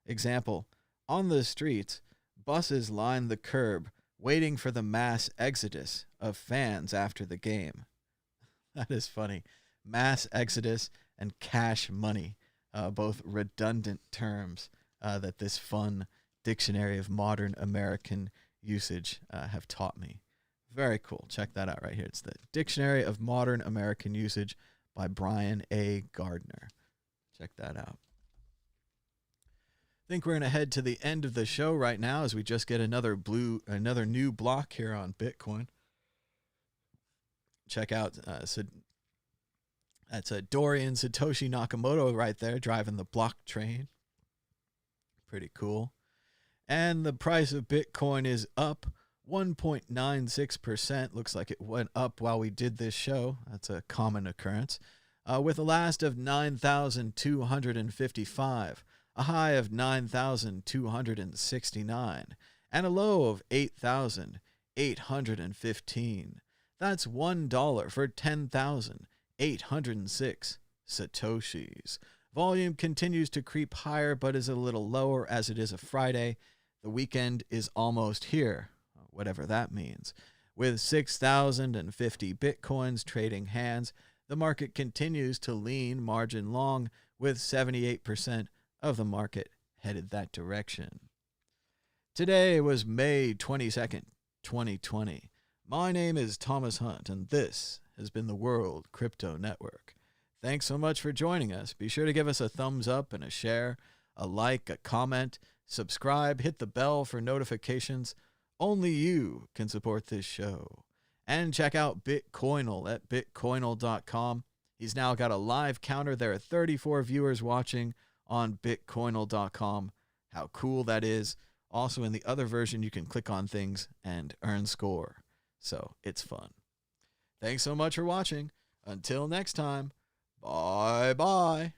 Example, on the streets, buses line the curb waiting for the mass exodus of fans after the game. That is funny. Mass exodus and cash money, both redundant terms that this fun dictionary of modern American usage have taught me. Very cool. Check that out right here. It's the Dictionary of Modern American Usage by Brian A. Gardner. Check that out. I think we're going to head to the end of the show right now as we just get another new block here on Bitcoin. Check out that's Dorian Satoshi Nakamoto right there driving the block train. Pretty cool. And the price of Bitcoin is up 1.96%. Looks like it went up while we did this show. That's a common occurrence. With a last of 9,255, a high of 9,269, and a low of 8,815. That's $1 for 10,806 Satoshis. Volume continues to creep higher, but is a little lower as it is a Friday. The weekend is almost here, whatever that means. With 6,050 Bitcoins trading hands, the market continues to lean margin long, with 78% of the market headed that direction. Today was May 22nd, 2020. My name is Thomas Hunt, and this has been the World Crypto Network. Thanks so much for joining us. Be sure to give us a thumbs up and a share, a like, a comment, subscribe, hit the bell for notifications. Only you can support this show. And check out Bitcoinal at bitcoinal.com. He's now got a live counter. There are 34 viewers watching on bitcoinal.com. How cool that is. Also, in the other version, you can click on things and earn score. So it's fun. Thanks so much for watching. Until next time, bye-bye.